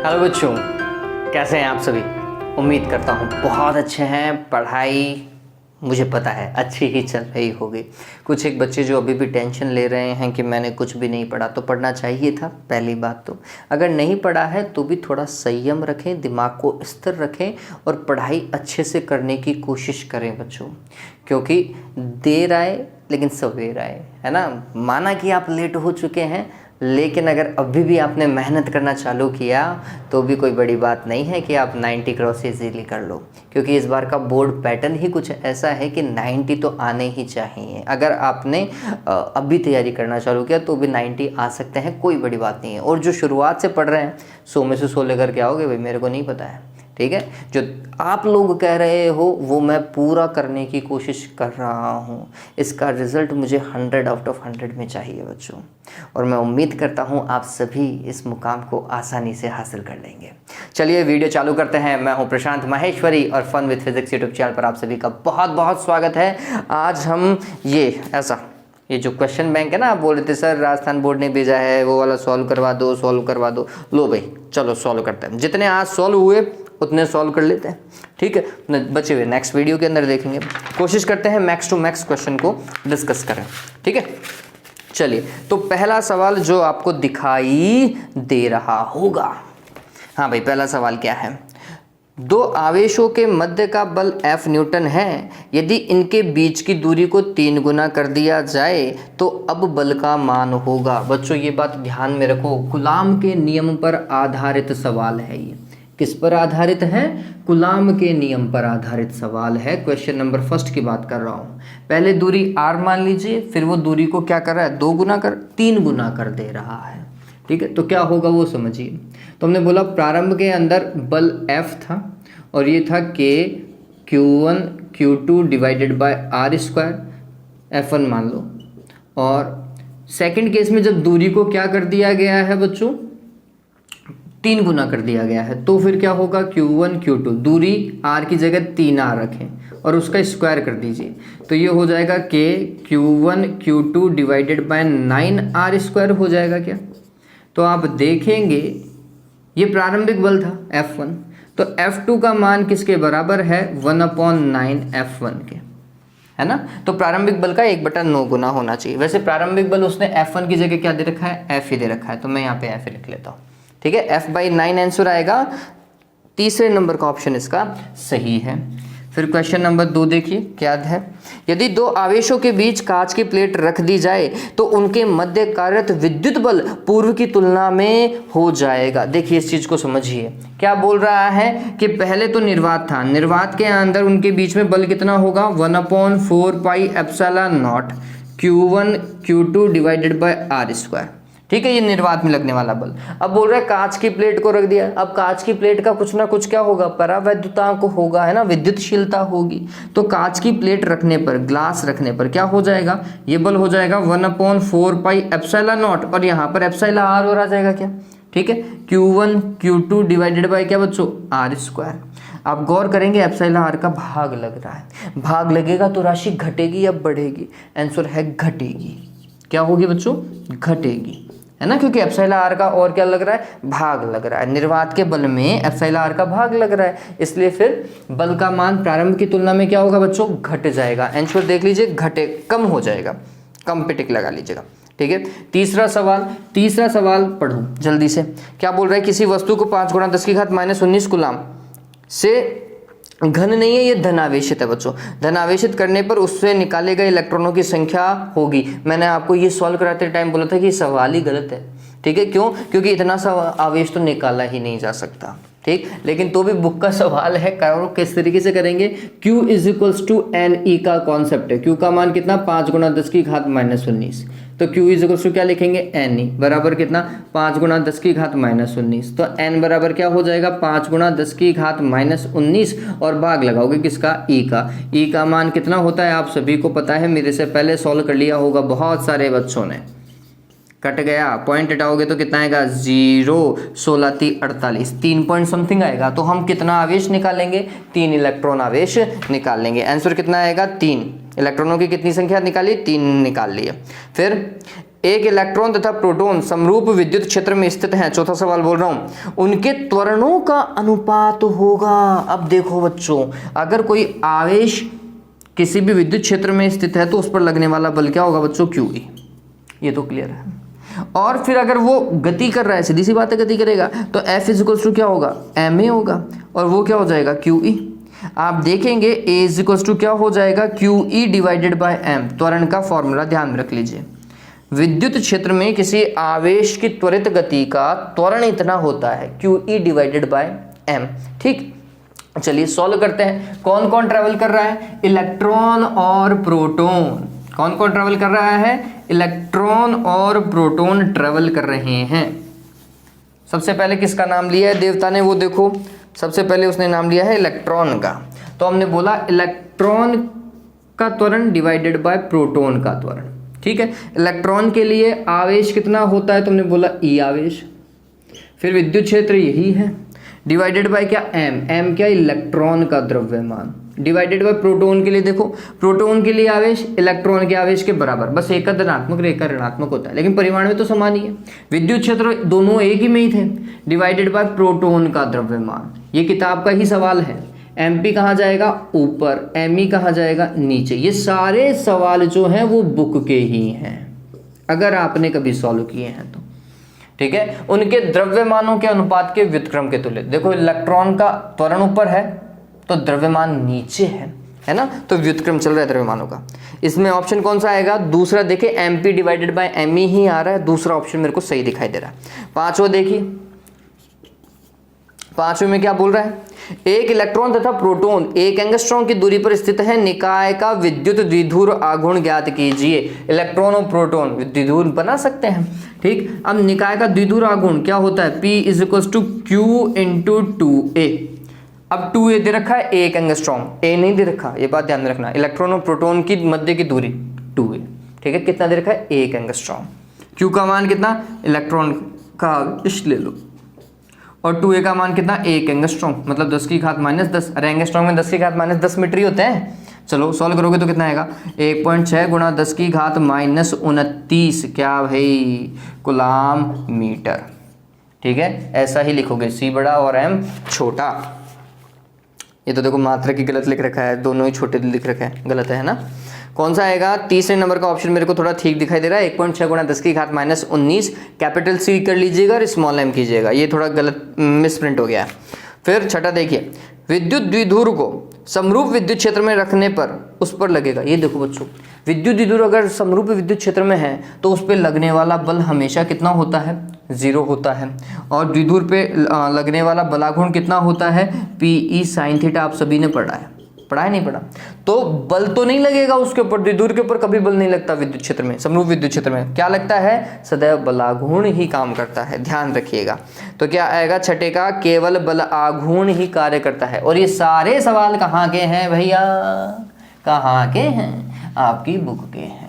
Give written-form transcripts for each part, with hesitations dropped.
Hello बच्चों, कैसे हैं आप सभी। उम्मीद करता हूँ बहुत अच्छे हैं। पढ़ाई मुझे पता है अच्छी ही चल रही होगी। कुछ एक बच्चे जो अभी भी टेंशन ले रहे हैं कि मैंने कुछ भी नहीं पढ़ा, तो पढ़ना चाहिए था। पहली बात तो अगर नहीं पढ़ा है तो भी थोड़ा संयम रखें, दिमाग को स्थिर रखें और पढ़ाई अच्छे से करने की कोशिश करें बच्चों, क्योंकि देर आए लेकिन सवेर आए, है ना। माना कि आप लेट हो चुके हैं, लेकिन अगर अभी भी आपने मेहनत करना चालू किया तो भी कोई बड़ी बात नहीं है कि आप 90 क्रॉस इजीली कर लो, क्योंकि इस बार का बोर्ड पैटर्न ही कुछ ऐसा है कि 90 तो आने ही चाहिए। अगर आपने अभी तैयारी करना चालू किया तो भी 90 आ सकते हैं, कोई बड़ी बात नहीं है। और जो शुरुआत से पढ़ रहे हैं 100 में से 100 लेकर के आओगे भाई, मेरे को नहीं पता है, ठीक है। जो आप लोग कह रहे हो वो मैं पूरा करने की कोशिश कर रहा हूँ। इसका रिज़ल्ट मुझे 100 आउट ऑफ 100 में चाहिए बच्चों, और मैं उम्मीद करता हूँ आप सभी इस मुकाम को आसानी से हासिल कर लेंगे। चलिए वीडियो चालू करते हैं। मैं हूँ प्रशांत माहेश्वरी और fun with physics YouTube channel पर आप सभी का बहुत बहुत स्वागत है। आज हम ये जो क्वेश्चन बैंक है ना, आप बोल रहे थे सर राजस्थान बोर्ड ने भेजा है, वो वाला सॉल्व करवा दो। लो भाई चलो सॉल्व करते हैं। जितने आज सॉल्व हुए उतने सॉल्व कर लेते हैं, ठीक है। बचे हुए नेक्स्ट वीडियो के अंदर देखेंगे। कोशिश करते हैं मैक्स टू मैक्स क्वेश्चन को डिस्कस करें, ठीक है। चलिए, तो पहला सवाल जो आपको दिखाई दे रहा होगा, हाँ भाई, पहला सवाल क्या है। दो आवेशों के मध्य का बल F न्यूटन है। यदि इनके बीच की दूरी को 3 गुना कर दिया जाए तो अब बल का मान होगा। बच्चों ये बात ध्यान में रखो, कूलाम के नियम पर आधारित सवाल है। ये किस पर आधारित है? कूलाम के नियम पर आधारित सवाल है। क्वेश्चन नंबर फर्स्ट की बात कर रहा हूँ। पहले दूरी r मान लीजिए, फिर वो दूरी को क्या कर रहा है, 3 गुना कर दे रहा है, ठीक है। तो क्या होगा वो समझिए। तो हमने बोला प्रारंभ के अंदर बल F था और ये था K Q1 Q2 divided by R square, F1 मान लो। और सेकंड केस में जब दूरी को क्या कर दिया गया है बच्चों, 3 गुना कर दिया गया है, तो फिर क्या होगा, Q1 Q2, दूरी R की जगह 3R रखें और उसका स्क्वायर कर दीजिए, तो ये हो जाएगा K Q1 Q2 divided bye 9R square हो जाएगा क्या। तो आप देखेंगे ये प्रारंभिक बल था F1, तो F2 का मान किसके बराबर है, 1/9 F1 के, है ना। तो प्रारंभिक बल का 1/9 गुना होना चाहिए। वैसे प्रारंभिक बल उसने F1 की जगह क्या दे रखा है, F ही दे रखा है, तो मैं यहाँ पे F लिख लेता हूँ, ठीक है। F/9 आंसर आएगा। तीसरे नंबर का ऑप्शन इसका सही है। फिर क्वेश्चन नंबर 2 देखिए क्या है। यदि दो आवेशों के बीच कांच की प्लेट रख दी जाए तो उनके मध्य कार्यरत विद्युत बल पूर्व की तुलना में हो जाएगा। देखिए इस चीज को समझिए, क्या बोल रहा है कि पहले तो निर्वात था, निर्वात के अंदर उनके बीच में बल कितना होगा, 1/4 पाई epsilon not Q1 Q2 divided by R square, ठीक है। ये निर्वात में लगने वाला बल। अब बोल रहा है कांच की प्लेट को रख दिया। अब कांच की प्लेट का कुछ ना कुछ क्या होगा, परावैद्युतांक होगा, है ना, विद्युतशीलता होगी। तो कांच की प्लेट रखने पर, ग्लास रखने पर क्या हो जाएगा, ये बल हो जाएगा 1/4 पाई एप्सिलॉन नॉट, और यहाँ पर एप्सिलॉन R और आ जाएगा क्या, ठीक है। Q1 Q2 डिवाइडेड बाय क्या बच्चों, R स्क्वायर। आप गौर करेंगे एप्सिलॉन R का भाग लग रहा है। भाग लगेगा तो राशि घटेगी या बढ़ेगी, आंसर है घटेगी। क्या होगी बच्चों, घटेगी, है ना, क्योंकि एप्सिलॉन R का और क्या लग रहा है, भाग लग रहा है। निर्वात के बल में एप्सिलॉन R का भाग लग रहा है, इसलिए फिर बल का मान प्रारंभ की तुलना में क्या होगा बच्चों, घट जाएगा। आंसर देख लीजिए, घटे, कम हो जाएगा, कम पे टिक लगा लीजिएगा, ठीक है। तीसरा सवाल पढ़ो जल्दी से। क्या बोल रहा है, किसी वस्तु को 5 × 10⁻⁻19 कूलाम से घन नहीं है, ये धनावेशित है बच्चों। धनावेशित करने पर उससे निकाले गए इलेक्ट्रॉनों की संख्या होगी। मैंने आपको ये सॉल्व कराते टाइम बोला था कि सवाल ही गलत है, ठीक है। क्यों, क्योंकि इतना सा आवेश तो निकाला ही नहीं जा सकता, ठीक। लेकिन तो भी बुक का सवाल है, करो किस तरीके से करेंगे। Q = NE का कॉन्सेप्ट है। Q का मान कितना, 5 × 10⁻⁻19, तो Q = क्या लिखेंगे, NE बराबर कितना, 5 × 10⁻⁻19। तो N बराबर क्या हो जाएगा, 5 × 10⁻⁻19, और भाग लगाओगे किसका, E का। E का मान कितना होता है आप सभी को पता है, मेरे से पहले सॉल्व कर लिया होगा बहुत सारे बच्चों ने। कट गया, पॉइंट हटाओगे तो कितना आएगा 0, 16 3 48, 3 पॉइंट समथिंग आएगा। तो हम कितना आवेश निकालेंगे, 3 इलेक्ट्रॉन आवेश निकाल लेंगे। आंसर कितना आएगा 3। इलेक्ट्रॉनों की कितनी संख्या निकाली, 3 निकाल लिए। फिर एक इलेक्ट्रॉन तथा प्रोटॉन समरूप विद्युत क्षेत्र में स्थित हैं, चौथा सवाल बोल रहा हूं, उनके त्वरणों का अनुपात होगा। अब देखो बच्चों, अगर कोई आवेश किसी भी विद्युत क्षेत्र में स्थित है तो उस पर लगने वाला बल क्या होगा बच्चों, QE। ये तो क्लियर है। और फिर अगर वो गति कर रहा है, सीधी सी बात है गति करेगा, तो F इजिकल्स टू क्या होगा, ma होगा, और वो क्या हो जाएगा QE। आप देखेंगे A इजिकल्स टू क्या हो जाएगा, QE डिवाइडेड बाय M। त्वरण का फॉर्मूला ध्यान में रख लीजिए। विद्युत क्षेत्र में किसी आवेश की त्वरित गति का त्वरण इतना होता है, QE डिवाइडेड बाय M। ठीक, चलिए सॉल्व करते हैं। कौन कौन ट्रेवल कर रहा है, इलेक्ट्रॉन और प्रोटॉन। कौन कौन ट्रेवल कर रहा है, इलेक्ट्रॉन और प्रोटॉन ट्रेवल कर रहे हैं। सबसे पहले किसका नाम लिया है देवता ने, वो देखो सबसे पहले उसने नाम लिया है इलेक्ट्रॉन का। तो हमने बोला इलेक्ट्रॉन का त्वरण डिवाइडेड बाय प्रोटॉन का त्वरण। ठीक है, इलेक्ट्रॉन के लिए आवेश कितना होता है, तुमने बोला E आवेश। फिर विद्युत क्षेत्र यही है, डिवाइडेड बाय क्या M क्या, इलेक्ट्रॉन का द्रव्यमान, डिवाइडेड बाय प्रोटॉन के लिए देखो, प्रोटॉन के लिए आवेश इलेक्ट्रॉन के आवेश के बराबर, बस एक का धनात्मक और एक का ऋणात्मक होता है, लेकिन परिमाण में तो समान ही है। विद्युत क्षेत्र दोनों एक ही में ही थे, डिवाइडेड बाय प्रोटॉन का द्रव्यमान। ये किताब का ही सवाल है। MP कहाँ जाएगा, ऊपर, ME कहाँ जाएगा, नीचे। ये सारे सवाल जो हैं वो बुक के ही हैं, अगर आपने कभी सॉल्व किए हैं तो। ठीक है, उनके द्रव्यमानों के अनुपात के व्युत्क्रम के तुल्य। देखो इलेक्ट्रॉन का त्वरण ऊपर है तो द्रव्यमान नीचे है ना, तो व्युत्क्रम चल रहा है द्रव्यमानों का। इसमें ऑप्शन कौन सा आएगा, दूसरा। देखिए MP डिवाइडेड बाय ME ही आ रहा है, दूसरा ऑप्शन मेरे को सही दिखाई दे रहा है। पांचवा देखिए, पांचवें में क्या बोल रहा है, एक इलेक्ट्रॉन तथा प्रोटॉन 1 एंगस्ट्रॉम की दूरी पर स्थित है, निकाय का विद्युत द्विध्रुव आघूर्ण ज्ञात कीजिए। इलेक्ट्रॉन और प्रोटॉन द्विध्रुव बना सकते हैं। ठीक, अब निकाय का द्विध्रुव आघूर्ण क्या होता है, P is equal to Q into 2A। अब 2A दे रखा है 1 एंगस्ट्रॉम, A नहीं दे रखा, ये बात ध्यान में रखना। इलेक्ट्रॉन और प्रोटॉन की मध्य की दूरी 2A। ठीक है, कितना दे रखा है, 1 एंगस्ट्रॉम। Q का मान कितना, इलेक्ट्रॉन का आवेश ले लो, और 2A का मान कितना, 1 एंगस्ट्रॉम, मतलब 10 की घात -10। अरे एंगस्ट्रॉम में 10 की घात -10 मीटर ही होते हैं। चलो सॉल्व करोगे तो कितना आएगा, 1.6 गुणा 10 की घात -29 क्या भाई, कूलाम मीटर। ठीक है, ऐसा ही लिखोगे, C बड़ा और M छोटा। ये तो देखो मात्रा की गलत लिख रखा है, दोनों ही छोटे लिख रखा है, गलत है ना। कौन सा आएगा, तीसरे नंबर का ऑप्शन मेरे को थोड़ा ठीक दिखाई दे रहा है, 1.6 गुणा 10 की घात -19। कैपिटल C कर लीजिएगा और स्मॉल m कीजिएगा, ये थोड़ा गलत मिसप्रिंट हो गया है। फिर छठा देखिए, विद्युत द्विध्रुव को समरूप विद्युत क्षेत्र में रखने पर उस पर लगेगा। ये देखो बच्चों, विद्युत द्विध्रुव अगर समरूप विद्युत क्षेत्र में है तो उस पर लगने वाला बल हमेशा कितना होता है, 0 होता है। और द्विध्रुव पे लगने वाला बलाघूर्ण कितना होता है, PE sin थीटा। आप सभी ने पढ़ा है, पढ़ा है नहीं पढ़ा, तो बल तो नहीं लगेगा उसके ऊपर, द्विध्रुव के ऊपर कभी बल नहीं लगता विद्युत क्षेत्र में। समरूप विद्युत क्षेत्र में क्या लगता है, सदैव बलाघूर्ण ही काम करता है, ध्यान रखिएगा। तो क्या आएगा छठे का, केवल बल आघूर्ण ही कार्य करता है। और ये सारे सवाल कहाँ के हैं भैया, कहाँ के हैं, आपकी बुक के हैं।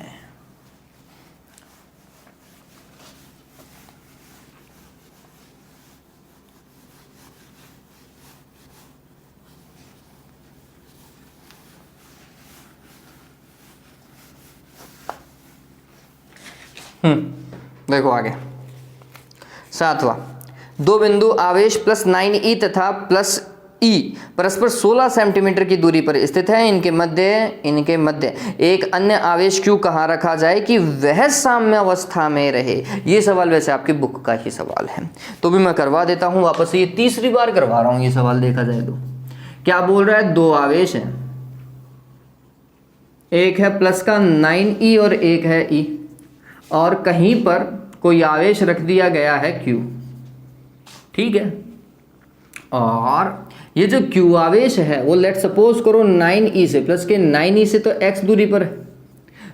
देखो आगे, सातवां, दो बिंदु आवेश +9e तथा +e परस्पर 16 सेंटीमीटर की दूरी पर स्थित है। इनके मध्य एक अन्य आवेश Q कहाँ रखा जाए कि वह साम्य अवस्था में रहे। ये सवाल वैसे आपकी बुक का ही सवाल है, तो भी मैं करवा देता हूँ वापस। ये तीसरी बार करवा रहा हूँ ये सवाल, देखा जाए तो क्या बोल रहा है, दो आवेश हैं, एक है प्लस का 9e और एक है e, और कहीं पर कोई आवेश रख दिया गया है Q। ठीक है, और ये जो Q आवेश है वो लेट सपोज करो 9e से, प्लस के 9e से तो x दूरी पर है,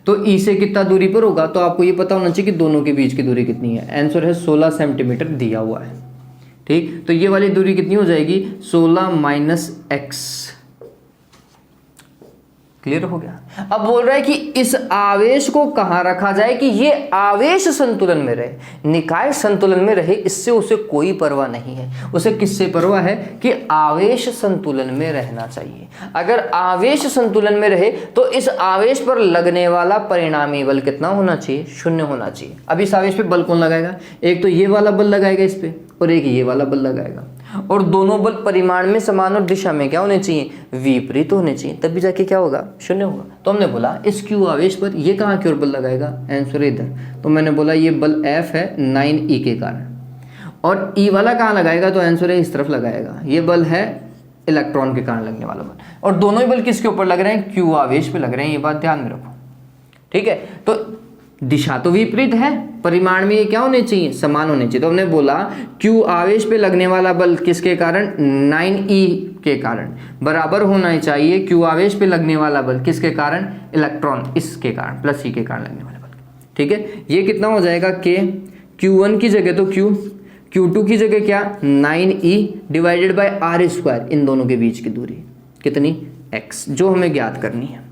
तो e से कितना दूरी पर होगा, तो आपको ये पता होना चाहिए कि दोनों के बीच की दूरी कितनी है। आंसर है 16 सेंटीमीटर दिया हुआ है। ठीक, तो ये वाली दूरी कितनी हो जाएगी, 16 - x। क्लियर हो गया। अब बोल रहा है कि इस आवेश को कहां रखा जाए कि ये आवेश संतुलन में रहे, निकाय संतुलन में रहे, इससे उसे कोई परवाह नहीं है। उसे किससे परवाह है कि आवेश संतुलन में रहना चाहिए। अगर आवेश संतुलन में रहे तो इस आवेश पर लगने वाला परिणामी बल कितना होना चाहिए? 0 होना चाहिए। अब इस आवेश पे बल कौन लगाएगा? एक तो ये वाला बल लगाएगा इस पे और एक ये वाला बल लगाएगा, और दोनों बल परिमाण में समान और दिशा में क्या होने चाहिए? विपरीत होने चाहिए, तब भी जाके क्या होगा? 0 होगा। तो हमने बोला इस Q आवेश पर ये कहाँ की ओर बल लगाएगा? आंसर इधर। तो मैंने बोला ये बल F है 9E के कारण, और E वाला कहाँ लगाएगा? तो आंसर है इस तरफ लगाएगा। ये बल है इलेक्ट्रॉन के कारण लगने वाला बल, और दोनों ही बल किसके ऊपर लग रहे हैं? Q आवेश पे लग रहे हैं। ये बात ध्यान में रखो, ठीक है। तो दिशा तो विपरीत है, परिमाण में ये क्या होने चाहिए? समान होने चाहिए। तो हमने बोला Q आवेश पे लगने वाला बल किसके कारण? 9E के कारण बराबर होना चाहिए Q आवेश पे लगने वाला बल किसके कारण? इलेक्ट्रॉन इसके कारण, प्लस E के कारण लगने वाला बल, ठीक है। ये कितना हो जाएगा? K, Q1 की जगह तो Q, Q2 की जगह क्या? 9E divided by R square, इन दोनों के बीच की दूरी कितनी? X, जो हमें ज्ञात करनी है,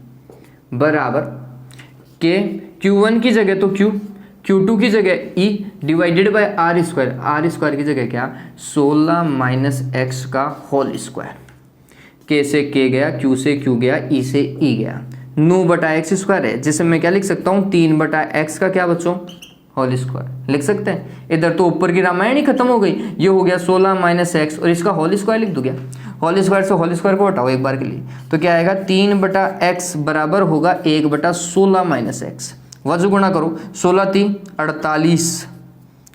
बराबर K, Q1 की जगह तो Q, Q2 की जगह E divided by R square, R square की जगह क्या? 16 माइनस एक्स का होल स्क्वायर। K से K गया, Q से Q गया, E से E गया, 9 बटा एक्स स्क्वायर है, जिसे मैं क्या लिख सकता हूँ? 3 बटा एक्स का क्या बच्चों? होल स्क्वायर लिख सकते हैं। इधर तो ऊपर की रामायण ही खत्म हो गई, ये हो गया 16 माइनस एक्स और इसका होल स्क्वायर लिख दो। क्या होल स्क्वायर से होल स्क्वायर को हटाओ एक बार के लिए, तो क्या आएगा? 3 बटा एक्स बराबर होगा 1 बटा 16 माइनस एक्स। वज्र गुणा करो, 16 3 48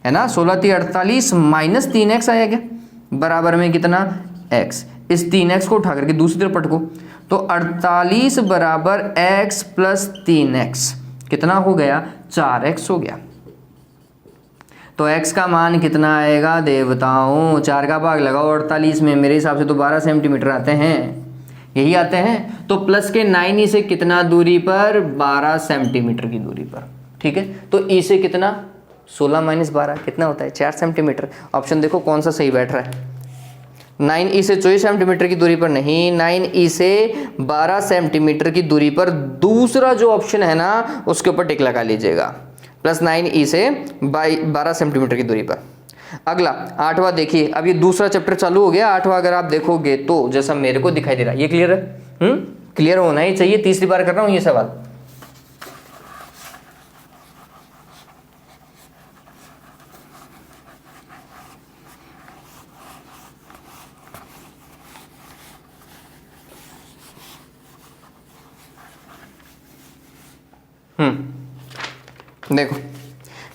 है ना, 16 3 48 माइनस 3x आया क्या? बराबर में कितना? x। इस 3x को उठा करके दूसरी तरफ पटको, तो 48 बराबर x प्लस 3x कितना हो गया? 4x हो गया। तो x का मान कितना आएगा देवताओं? 4 का भाग लगाओ 48 में, मेरे हिसाब से तो 12 सेंटीमीटर आते हैं, यही आते हैं। तो प्लस के 9E से कितना दूरी पर? 12 सेंटीमीटर की दूरी पर, ठीक है। तो E से कितना? 16 माइनस 12 कितना होता है? 4 सेंटीमीटर। ऑप्शन देखो कौन सा सही बैठ रहा है। 9E से 24 सेंटीमीटर की दूरी पर नहीं, 9E से 12 सेंटीमीटर की दूरी पर दूसरा जो ऑप्शन है ना उसके ऊपर टिक लगा लीजिएगा, प्लस 9E से 12 सेंटीमीटर की दूरी पर। अगला 8वां देखिए, अब ये दूसरा चैप्टर चालू हो गया। 8वां अगर आप देखोगे तो जैसा मेरे को दिखाई दे रहा है, ये क्लियर है? क्लियर होना ही चाहिए, तीसरी बार कर रहा हूं ये सवाल। देखो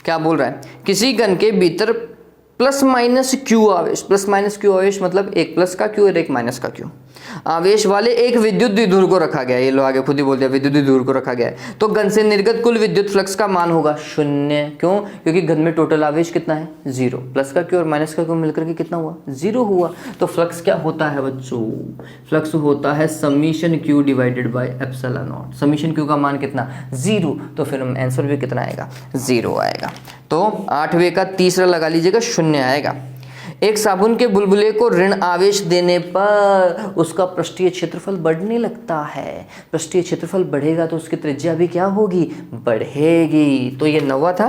क्या बोल रहा है, किसी घन के भीतर प्लस माइनस क्यू आवेश, प्लस माइनस क्यू आवेश मतलब एक प्लस का क्यू और एक माइनस का क्यू आवेश वाले एक विद्युत द्विध्रुव को रखा गया है। ये लो आगे खुद ही बोल दिया, विद्युत द्विध्रुव को रखा गया है। तो घन से निर्गत कुल विद्युत फ्लक्स का मान होगा 0। क्यों? क्योंकि घन में टोटल आवेश कितना है? 0। प्लस का क्यू और माइनस का क्यू मिलकर के कितना हुआ? 0 हुआ। तो फ्लक्स क्या होता है बच्चों? फ्लक्स होता है summation Q divided by epsilon not. Summation Q का मान कितना? 0। तो फिर आंसर भी कितना आएगा? 0 आएगा। तो 8वें का तीसरा लगा लीजिएगा, 0 आएगा। एक साबुन के बुलबुले को ऋण आवेश देने पर उसका पृष्ठीय क्षेत्रफल बढ़ने लगता है। पृष्ठीय क्षेत्रफल बढ़ेगा तो उसकी त्रिज्या भी क्या होगी? बढ़ेगी। तो ये 9वां था।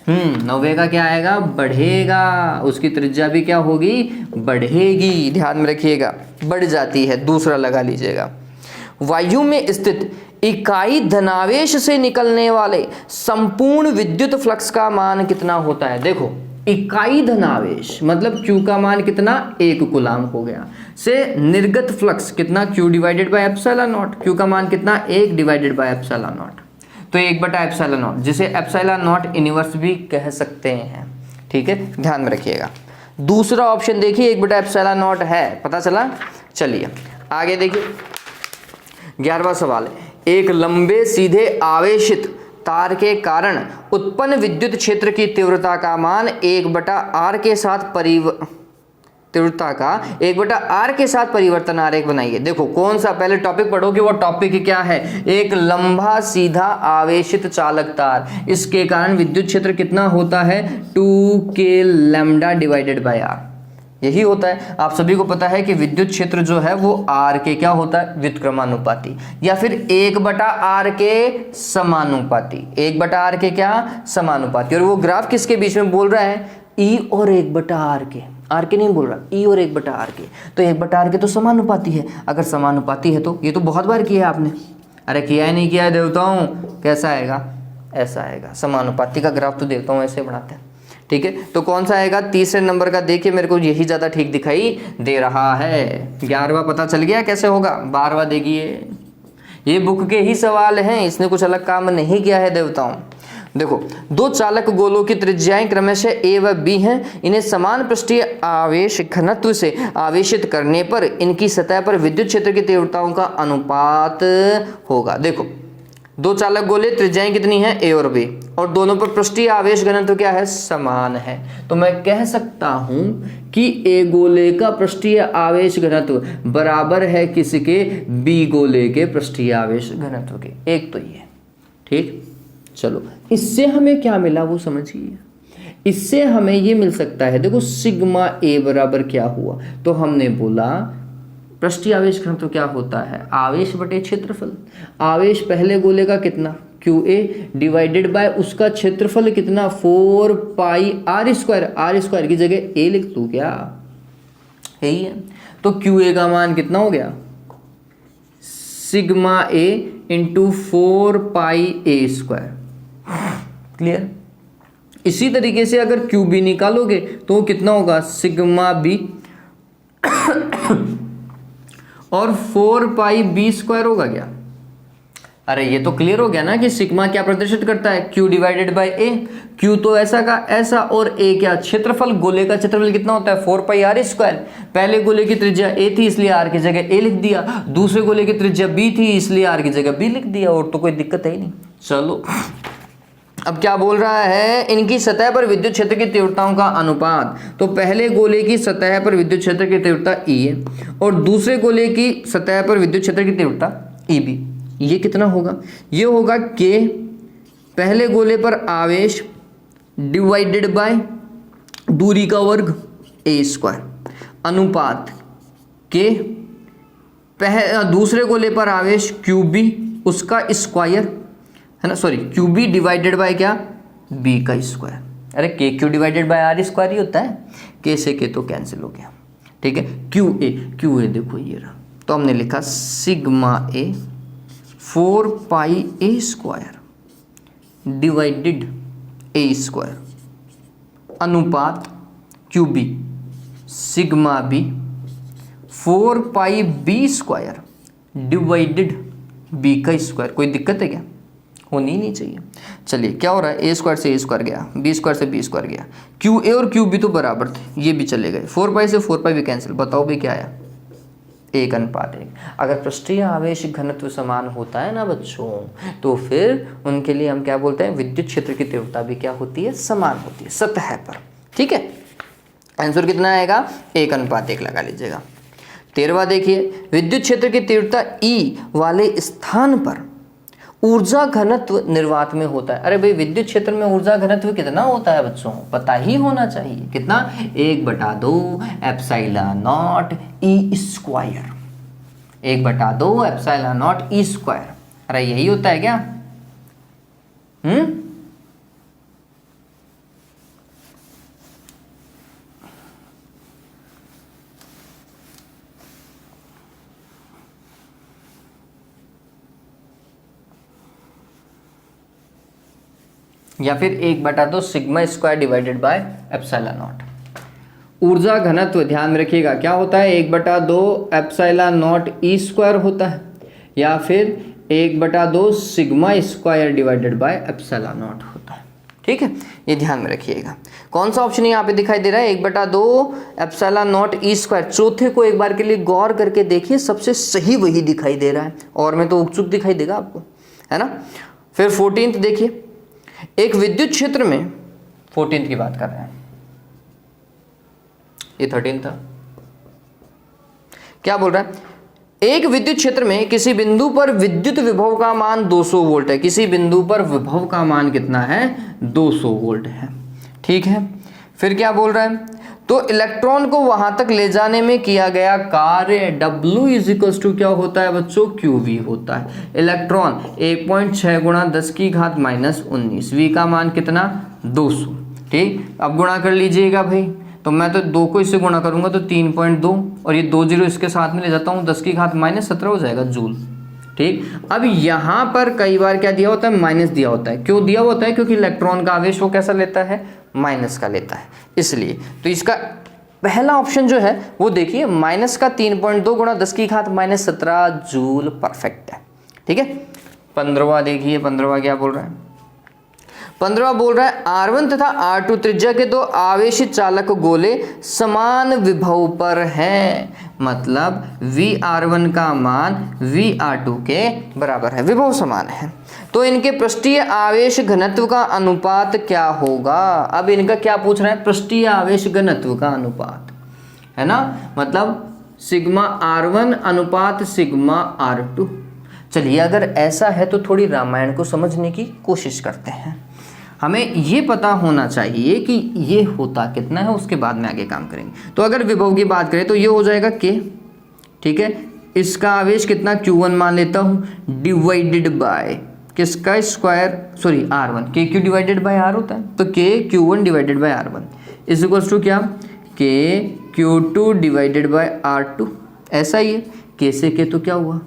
9वें का क्या आएगा? बढ़ेगा। उसकी त्रिज्या भी क्या होगी? बढ़ेगी। ध्यान में रखिएगा, बढ़ जाती है। दूसरा लगा लीजिएगा, वायु में स्थित इकाई धनावेश से निकलने वाले संपूर्ण विद्युत फ्लक्स का मान कितना होता है? देखो, इकाई धनावेश मतलब Q का मान कितना? 1 कूलाम हो गया। से निर्गत फ्लक्स कितना? Q divided by epsilon not. Q का मान कितना? 1 डिवाइडेड बाय एप्सिलॉन नॉट। तो 1 बटा एप्सिलॉन नॉट, जिसे एप्सिलॉन नॉट इनवर्स भी कह सकते हैं। ठीक है, ध्यान में रखिएगा। दूसरा ऑप्शन देखिए, 1 बटा एप्सिलॉन नॉट है, पता चला। चलिए आगे देखिए, 11वां सवाल है, एक लंबे सीधे आवेशित तार के कारण उत्पन्न विद्युत क्षेत्र की तीव्रता का मान 1 बटा आर के साथ तीव्रता का 1 बटा आर के साथ परिवर्तन आरेख बनाइए। देखो कौन सा पहले टॉपिक पढ़ोगे, वो टॉपिक क्या है? एक लंबा सीधा आवेशित चालक तार, इसके कारण विद्युत क्षेत्र कितना होता है? 2k lambda divided by are. यही होता है। आप सभी को पता है कि विद्युत क्षेत्र जो है वो आर के क्या होता है, व्युत्क्रमानुपाती, या फिर 1/r के समानुपाती, 1/r के क्या समानुपाती। और वो ग्राफ किसके बीच में बोल रहा है, ई और 1/r के, आर के नहीं बोल रहा, ई और 1/r के। तो 1/r के तो समानुपाती है, अगर समानुपाती है तो ये तो बहुत बार किया है आपने, अरे किया है नहीं किया है देवताओं, कैसा आएगा, ऐसा आएगा। समानुपाती का ग्राफ तो देवताओं ऐसे बनाते हैं, ठीक है। तो कौन सा आएगा, तीसरे नंबर का। देखिए मेरे को यही ज़्यादा ठीक दिखाई दे रहा है। 11वां पता चल गया कैसे होगा, 12वां देखिए, ये बुक के ही सवाल हैं, इसने कुछ अलग काम नहीं किया है देवताओं। देखो, दो चालक गोलों की त्रिज्याएं क्रमशः a व b हैं। इन्हें समान पृष्ठीय आवेश घनत्व से आवेशित करने पर इनकी सतह पर विद्युत क्षेत्र की तीव्रताओं का अनुपात होगा। देखो, दो चालक गोले, त्रिज्याएं कितनी हैं, a और b, और दोनों पर पृष्ठीय आवेश घनत्व क्या है, समान है। तो मैं कह सकता हूं कि a गोले का पृष्ठीय आवेश घनत्व बराबर है किसके, b गोले के पृष्ठीय आवेश घनत्व के। एक तो ये, ठीक। चलो, इससे हमें क्या मिला वो समझिए। इससे हमें ये मिल सकता है, देखो सिग्मा ए बराबर क्या हुआ, तो हमने बोला पृष्ठीय आवेश घनत्व क्या होता है, आवेश बटे क्षेत्रफल। आवेश पहले गोले का कितना, QA डिवाइडेड बाय उसका क्षेत्रफल कितना, 4πr²। r² की जगह a लिख दूं क्या, यही है। तो QA का मान कितना हो गया, sigma a into 4πa²। Clear. इसी तरीके से अगर QB निकालोगे तो कितना होगा, सिग्मा b और 4πb² होगा क्या। अरे ये तो क्लियर हो गया ना कि सिग्मा क्या प्रदर्शित करता है, Q divided bye A। Q तो ऐसा का ऐसा, और A क्या, क्षेत्रफल। गोले का क्षेत्रफल कितना होता है, 4πr²। पहले गोले की त्रिज्या A थी इसलिए R की जगह A लिख दिया, दूसरे गोले की त्रिज्या B थी इसलिए R की जगह B लिख दिया, और तो कोई दिक्कत है ही नहीं। चलो, अब क्या बोल रहा है, इनकी सतह पर विद्युत क्षेत्र की तीव्रताओं का अनुपात। तो पहले गोले की सतह पर विद्युत क्षेत्र की तीव्रता E है, और दूसरे गोले की सतह पर विद्युत क्षेत्र की तीव्रता EB। ये कितना होगा, ये होगा K पहले गोले पर आवेश डिवाइडेड बाय दूरी का वर्ग a² अनुपात K दूसरे गोले पर आवेश QB उसका स्क्वायर है ना, सॉरी QB डिवाइडेड बाय क्या, B का स्क्वायर। अरे KQ डिवाइडेड बाय R² ही होता है, K से K तो कैंसिल हो गया, ठीक है। QA देखो ये रहा, तो हमने लिखा sigma A 4πa² divided a² अनुपात QB sigma B 4πb² divided B का स्क्वायर। कोई दिक्कत है क्या, होनी नहीं चाहिए। चलिए क्या हो रहा है, a² से a² गया, b² से b² गया, QA और QB तो बराबर थे, ये भी चले गए, 4π से 4π भी कैंसिल। बताओ भी क्या आया, 1:1। अगर पृष्ठीय आवेश घनत्व समान होता है ना बच्चों, तो फिर उनके लिए हम क्या बोलते हैं, विद्युत क्षेत्र की तीव्रता भी क्या होती है, समान होती है सतह पर, ठीक है। आंसर कितना आएगा, 1:1 लगा लीजिएगा। 13वां देखिए, विद्युत क्षेत्र की तीव्रता E वाले स्थान पर ऊर्जा घनत्व निर्वात में होता है। अरे भाई, विद्युत क्षेत्र में ऊर्जा घनत्व कितना होता है बच्चों, पता ही होना चाहिए, कितना, 1/2 ε0 E², 1/2 ε0 E²। अरे यही होता है क्या, या फिर 1/2 σ² डिवाइडेड बाय ε0। ऊर्जा घनत्व ध्यान में रखिएगा क्या होता है, 1/2 ε0 E² होता है, या फिर 1/2 σ² डिवाइडेड बाय ε0 होता है, ठीक है। ये ध्यान में रखिएगा। कौन सा ऑप्शन यहाँ पे दिखाई दे रहा है, 1/2 ε0 E²। चौथे को एक बार के लिए गौर करके देखिए, सबसे सही वही दिखाई दे रहा है, और में तो उकचुक दिखाई देगा आपको, है ना। फिर 14th देखिए, एक विद्युत क्षेत्र में, 14th की बात कर रहे हैं, ये 13 था। क्या बोल रहा है, एक विद्युत क्षेत्र में किसी बिंदु पर विद्युत विभव का मान 200 वोल्ट है। किसी बिंदु पर विभव का मान कितना है, 200 वोल्ट है, ठीक है। फिर क्या बोल रहा है, तो इलेक्ट्रॉन को वहां तक ले जाने में किया गया कार्य W इज इक्वल टू क्या होता है बच्चों, QV होता है। इलेक्ट्रॉन 1.6 गुणा 10 की घात -19, V का मान कितना 200। ठीक, अब गुणा कर लीजिएगा भाई, तो मैं तो 2 को इससे गुणा करूंगा तो 3.2 और ये 2 जीरो इसके साथ में ले जाता हूँ, 10 की घात -17 हो जाएगा जूल। ठीक, अब यहाँ पर कई बार क्या दिया होता है, माइनस दिया होता है। क्यों दिया होता है, क्योंकि इलेक्ट्रॉन का आवेश वो कैसा लेता है, माइनस का लेता है, इसलिए। तो इसका पहला ऑप्शन जो है वो देखिए माइनस का 3.2 गुणा 10 की घात -17 जूल परफेक्ट है। ठीक है, 15वां देखिए, 15वां क्या बोल रहा है, 15वां बोल रहा है R1 तथा R2 त्रिज्या के दो आवेशित चालक गोले समान विभव पर हैं, मतलब VR1 का मान VR2 के बराबर है, विभव समान है। तो इनके पृष्ठीय आवेश घनत्व का अनुपात क्या होगा। अब इनका क्या पूछ रहा है, पृष्ठीय आवेश घनत्व का अनुपात, है ना, मतलब सिग्मा R1 अनुपात सिग्मा R2। चलिए अगर ऐसा है तो थोड़ी रामायण को समझने की कोशिश करते हैं। हमें ये पता होना चाहिए कि ये होता कितना है, उसके बाद में आगे काम करेंगे। तो अगर विभव की बात करें तो ये हो जाएगा K, ठीक है, इसका आवेश कितना Q1 मान लेता हूँ, डिवाइडेड बाय किसका square, sorry R1, K Q divided by R होता है, तो K Q1 divided by R1 is equals to क्या, K Q2 divided by R2। ऐसा ही है, K से K तो क्या हुआ,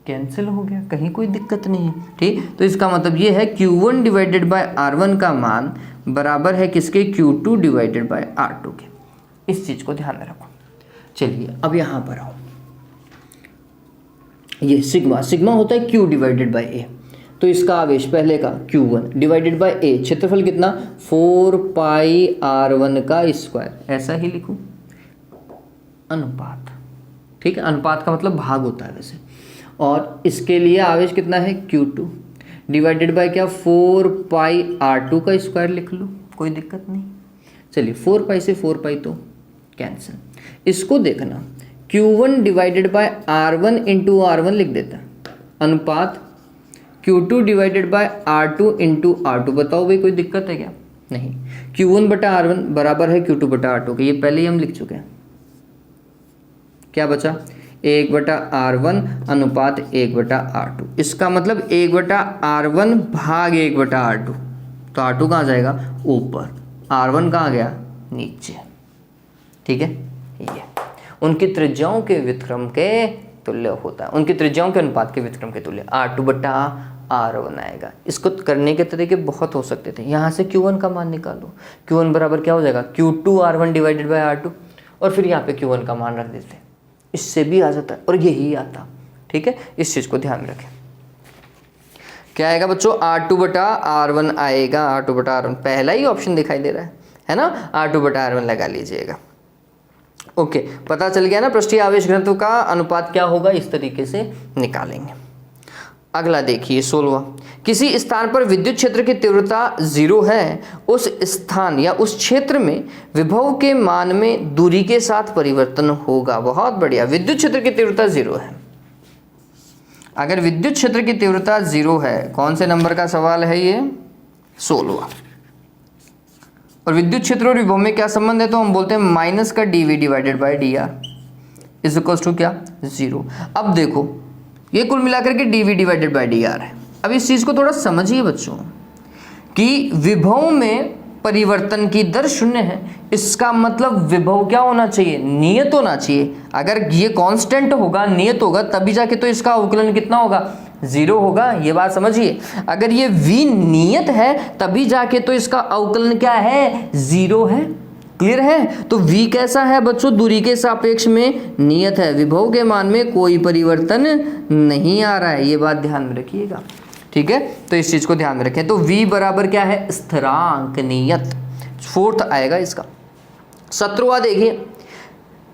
कैंसिल हो गया, कहीं कोई दिक्कत नहीं है। ठीक, तो इसका मतलब ये है Q1 डिवाइडेड बाय R1 का मान बराबर है किसके, Q2 डिवाइडेड बाय R2 के। इस चीज को ध्यान में रखो। चलिए अब यहां पर आओ, ये सिग्मा होता है Q डिवाइडेड बाय A, तो इसका आवेश पहले का Q1 डिवाइडेड बाय A, क्षेत्रफल कितना 4 पाई R1 का स्क्वायर, ऐसा ही लिखूं, अनुपात। ठीक है, अनुपात का मतलब भाग होता है वैसे, और इसके लिए आवेश कितना है Q2 डिवाइडेड बाय क्या 4 पाई R2 का स्क्वायर लिख लो, कोई दिक्कत नहीं। चलिए 4 पाई से 4 पाई तो कैंसिल, इसको देखना Q1 divided by R1 into R1 लिख देता, अनुपात Q2 divided by R2 into R2। बताओ भाई कोई दिक्कत है क्या, नहीं। Q1 बटा R1 बराबर है Q2 बटा R2 के, ये पहले ही हम लिख चुके हैं। क्या बचा, 1 बटा R1 अनुपात 1 बटा R2, इसका मतलब 1 बटा R1 भाग 1 बटा R2, तो R2 कहाँ जाएगा ऊपर, R1 कहाँ गया नीचे। ठीक है, ये उनकी त्रिज्याओं के व्युत्क्रम के तुल्य होता है, उनकी त्रिज्याओं के अनुपात के व्युत्क्रम के तुल्य R2 बटा R1 आएगा। इसको करने के तरीके बहुत हो सकते थे, यहाँ से Q1 का मान निकालो, Q1 बराबर क्या हो जाएगा Q2 R1 divided by R2, और फिर यहाँ पे Q1 का मान रख देते, इससे भी आ जाता है और यही आता। ठीक है, इस चीज को ध्यान में रखें। क्या आएगा बच्चों, R2 बटा R1 आएगा, R2 बटा R1 पहला ही ऑप्शन दिखाई दे रहा है ना, R2 बटा R1 लगा लीजिएगा। ओके, पता चल गया ना पृष्ठीय आवेश घनत्व का अनुपात क्या होगा, इस तरीके से निकालेंगे। अगला देखिए 16वां, किसी स्थान पर विद्युत क्षेत्र की तीव्रता 0 है, उस स्थान या उस क्षेत्र में विभव के मान में दूरी के साथ परिवर्तन होगा। बहुत बढ़िया, विद्युत क्षेत्र की तीव्रता 0 है। अगर विद्युत क्षेत्र की तीव्रता 0 है, कौन से नंबर का सवाल है ये, 16वां। और विद्युत क्षेत्र और विभव में क्या संबंध है, तो हम बोलते हैं माइनस का dV divided by dr is equal to क्या 0। अब देखो ये कुल मिलाकर के dV डिवाइडेड बाय dr है। अब इस चीज को थोड़ा समझिए बच्चों कि विभव में परिवर्तन की दर 0 है, इसका मतलब विभव क्या होना चाहिए, नियत होना चाहिए। अगर ये कांस्टेंट होगा, नियत होगा, तभी जाके तो इसका अवकलन कितना होगा 0 होगा, ये बात समझिए। अगर ये v नियत है तभी जाके तो इसका अवकलन क्या है 0 है। क्लियर है, तो v कैसा है बच्चों, दूरी के सापेक्ष में नियत है, विभव के मान में कोई परिवर्तन नहीं आ रहा है, ये बात ध्यान में रखिएगा। ठीक है, तो इस चीज को ध्यान में रखें। तो v बराबर क्या है, स्थिरांक नियत, 4th आएगा इसका। 17वां देखिए,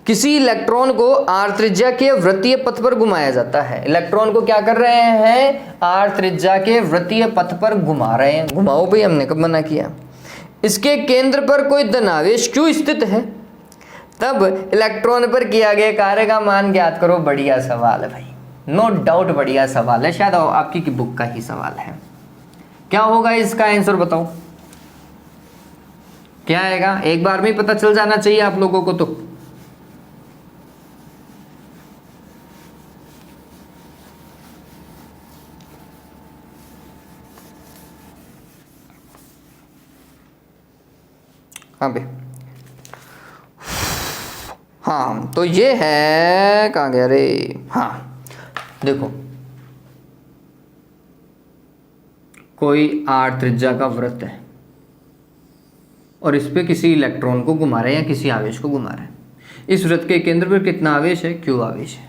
किसी इलेक्ट्रॉन को r त्रिज्या के वृत्तीय पथ पर घुमाया जाता है। इलेक्ट्रॉन को क्या कर रहे हैं, r त्रिज्या के वृत्तीय पथ पर घुमा रहे हैं। घुमाओ भाई, हमने कब मना किया। इसके केंद्र पर कोई धनावेश Q स्थित है, तब इलेक्ट्रॉन पर किया गया कार्य का मान ज्ञात करो। बढ़िया सवाल है भाई, नो डाउट बढ़िया सवाल है, शायद आपकी की बुक का ही सवाल है। क्या होगा इसका आंसर बताओ, क्या आएगा, एक बार में ही पता चल जाना चाहिए आप लोगों को। तो हाँ भाई, हाँ तो ये है, कहाँ गया रे, हाँ देखो, कोई r त्रिज्या का वृत्त है और इस पे किसी इलेक्ट्रॉन को घुमा रहे हैं या किसी आवेश को घुमा रहे हैं। इस वृत्त के केंद्र पर कितना आवेश है, q आवेश है।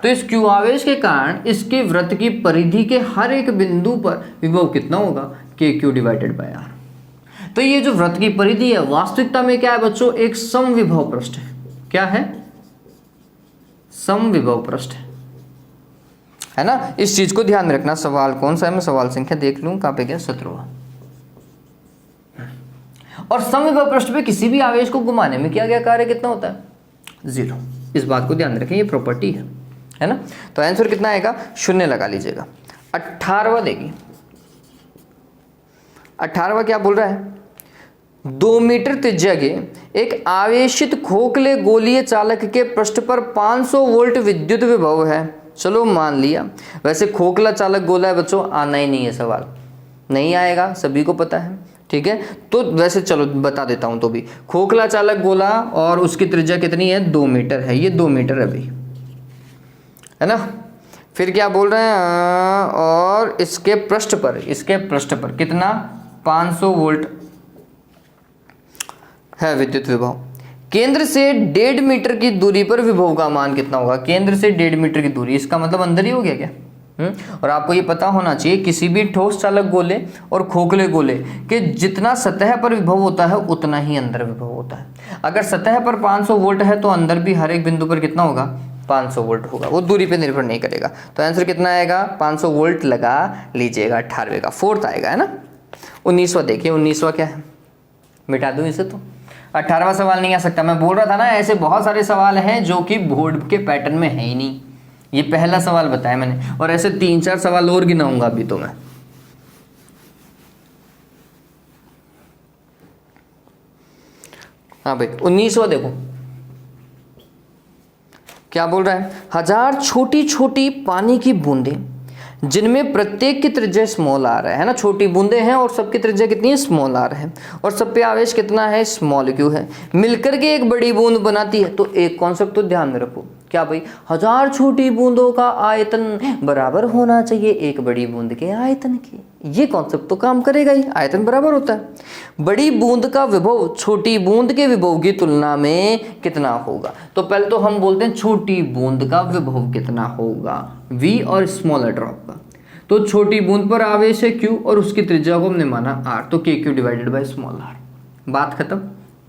तो इस q आवेश के कारण इसके वृत्त की परिधि के हर एक बिंदु पर विभव कितना होगा, kq डिवाइडेड बाय r। तो ये जो वृत्त की परिधि है वास्तविकता में क्या है बच्चों, एक समविभव पृष्ठ है। क्या है, समविभव पृष्ठ है ना। इस चीज को ध्यान में रखना। सवाल कौन सा है, मैं सवाल संख्या देख लूं, कहां पे गया, 17वां। और समविभव पृष्ठ पे किसी भी आवेश को घुमाने में क्या क्या कार्य कितना होता है, 0। इस बात को ध्यान रखें, ये प्रॉपर्टी है ना। तो आंसर कितना आएगा, 0 लगा लीजिएगा। 18वां देखिए, 18वां क्या बोल रहा है, 2 मीटर त्रिज्या के एक आवेशित खोखले गोलीय चालक के पृष्ठ पर 500 वोल्ट विद्युत विभव है। चलो मान लिया। वैसे खोखला चालक गोला है बच्चों, आना ही नहीं है सवाल, नहीं आएगा, सभी को पता है, ठीक है। तो वैसे चलो बता देता हूं, तो भी खोखला चालक गोला और उसकी त्रिज्या कितनी है, 2 मीटर है। ये 2 मीटर है भाई, है ना। फिर क्या बोल रहे हैं, और इसके पृष्ठ पर कितना, 500 वोल्ट है विद्युत विभव। केंद्र से 1.5 मीटर की दूरी पर विभव का मान कितना होगा, केंद्र से 1.5 मीटर की दूरी, इसका मतलब अंदर ही हो गया क्या। और आपको ये पता होना चाहिए किसी भी ठोस चालक गोले और खोखले गोले के जितना सतह पर विभव होता है उतना ही अंदर विभव होता है। अगर सतह पर 500 वोल्ट है तो अंदर भी हर एक बिंदु पर कितना होगा, 500 वोल्ट होगा, वो दूरी पे निर्भर नहीं करेगा। तो आंसर कितना आएगा, 500 वोल्ट लगा लीजिएगा। 18वें का 4th आएगा, है ना। 19वां देखिए, 19वां क्या है, मिटा दूं इसे तो 18वां सवाल नहीं आ सकता। मैं बोल रहा था ना, ऐसे बहुत सारे सवाल हैं जो कि बोर्ड के पैटर्न में है ही नहीं। ये पहला सवाल बताया मैंने, और ऐसे 3-4 सवाल और गिनाऊंगा अभी तो मैं। हाँ भाई, 19वां देखो क्या बोल रहा है, 1000 छोटी छोटी पानी की बूंदें जिनमें प्रत्येक की त्रिज्या स्मॉल आर है ना। छोटी बूंदें हैं और सबकी त्रिज्या कितनी है, स्मॉल आर है, और सब पे आवेश कितना है, स्मॉल क्यू है, मिलकर के एक बड़ी बूंद बनाती है। तो एक कॉन्सेप्ट तो ध्यान में रखो, क्या भाई, 1000 छोटी बूंदों का आयतन बराबर होना चाहिए एक बड़ी बूंद के आयतन के। ये कॉन्सेप्ट तो काम करेगा ही, आयतन बराबर होता है। बड़ी बूंद का विभव छोटी बूंद के विभव की तुलना में कितना होगा। तो पहले तो हम बोलते हैं छोटी बूंद का विभव कितना होगा, v और स्मॉलर ड्रॉप का। तो छोटी बूंद पर आवेश है q और उसकी त्रिज्या को हमने माना r, तो kq divided by small r। बात खत्म।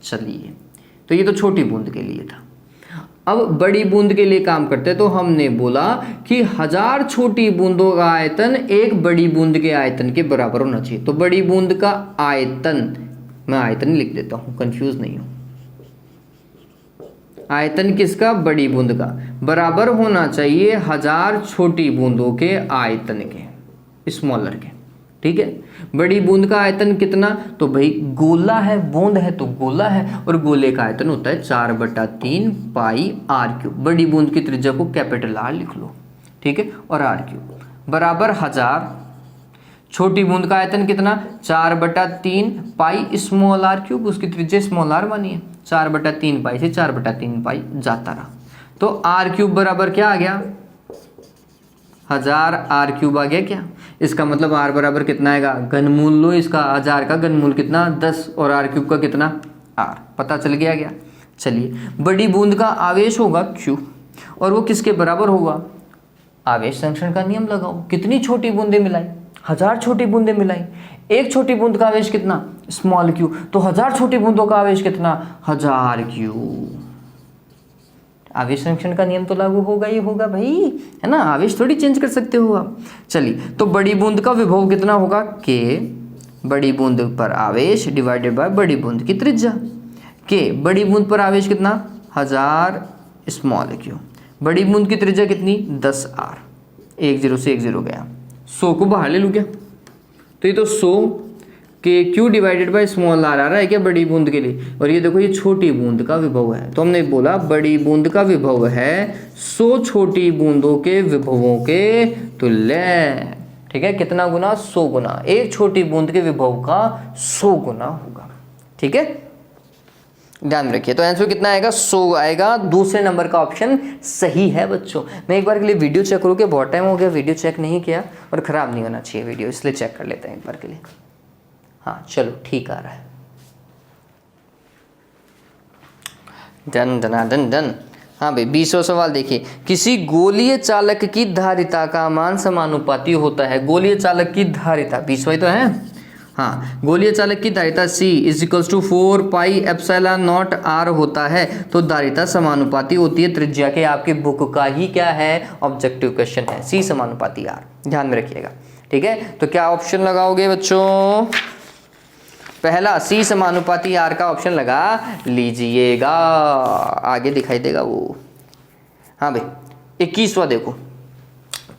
चलिए, तो ये तो छोटी बूंद के लिए था। अब बड़ी बूंद के लिए काम करते हैं। तो हमने बोला कि 1000 छोटी बूंदों का आयतन एक बड़ी बूंद के आयतन के बराबर होना चाहिए। तो बड़ी बूंद का आयतन, मैं आयतन लिख देता हूं, कंफ्यूज नहीं हो। आयतन किसका, बड़ी बूंद का, बराबर होना चाहिए 1000 छोटी बूंदों के आयतन के, स्मॉलर के, ठीक है। बड़ी बूंद का आयतन कितना, तो भाई गोला है, बूंद है तो गोला है, और गोले का आयतन होता है 4/3 पाई आर क्यूब। बड़ी बूंद की त्रिज्या को कैपिटल आर लिख लो, ठीक है, और आर क्यूब बराबर 1000। छोटी बूंद का आयतन कितना, 4/3 पाई स्मॉल आर क्यूब, उसकी त्रिज्या स्मॉल आर मानी है, 4/3 पाई से 4/3 पाई जाता रहा। तो आर क्यूब बराबर क्या आ गया, 1000 आर क्यूब आ गया क्या। इसका मतलब आर बराबर कितना आएगा, घनमूल लो इसका, 1000 का घनमूल कितना, 10, और आर क्यूब का कितना, आर, पता चल गया क्या। चलिए, बड़ी बूंद का आवेश होगा क्यू, और वो किसके बराबर होगा, आवेश संरक्षण का नियम लगाओ। कितनी छोटी बूंदें मिलाई, 1000 छोटी बूंदें मिलाई। एक छोटी बूंद का आवेश कितना, स्मॉल क्यू, तो 1000 छोटी बूंदों का आवेश कितना, 1000 क्यू। आवेश संरक्षण का नियम तो लागू होगा ही होगा भाई, है ना, आवेश थोड़ी चेंज कर सकते हो आप। चलिए, तो बड़ी बूंद का विभव कितना होगा, के बड़ी बूंद पर आवेश डिवाइडेड बाय बड़ी बूंद की त्रिज्या। के बड़ी बूंद पर आवेश कितना, 1000 स्मॉल क्यू, बड़ी बूंद की त्रिज्या कितनी, 10 आर। 1 0 से 1 0 गया, 100 को बाहर ले लूँ क्या, तो ये तो 100 के Q divided by small R आ रहा है क्या बड़ी बूंद के लिए, और ये देखो ये छोटी बूंद का विभव है। तो हमने बोला बड़ी बूंद का विभव है 100 छोटी बूंदों के विभवों के तुल्य। ठीक है, कितना गुना? 100 गुना। एक छोटी बूंद के विभव का 100 गुना होगा। ठीक है, ध्यान रखिए। तो आंसर कितना आएगा? 100 आएगा। दूसरे नंबर का ऑप्शन सही है बच्चों। मैं एक बार के लिए वीडियो चेक करूँ कि बहुत टाइम हो गया वीडियो चेक नहीं किया, और ख़राब नहीं होना चाहिए वीडियो, इसलिए चेक कर लेते हैं एक बार के लिए। हाँ चलो ठीक आ रहा है। डन डना डन डन। हाँ भाई 20वां सवाल देखिए, किसी गोलीय चालक की धारिता का मान समानुपाती होता है। गोलीय चालक की धारिता 20वां तो है। हाँ, गोलीय चालक की धारिता C is equals to 4 pi epsilon nought R होता है। तो धारिता समानुपाती होती है त्रिज्या के। आपके बुक का ही क्या है? ऑब्जेक्टिव क्वेश्चन है, C समानुपाती R। ध्यान में रखिएगा। ठीक है, तो क्या ऑप्शन लगाओगे बच्चों? पहला C समानुपाती R का ऑप्शन लगा लीजिएगा, आगे दिखाई देगा वो। हाँ भाई 21वां देखो,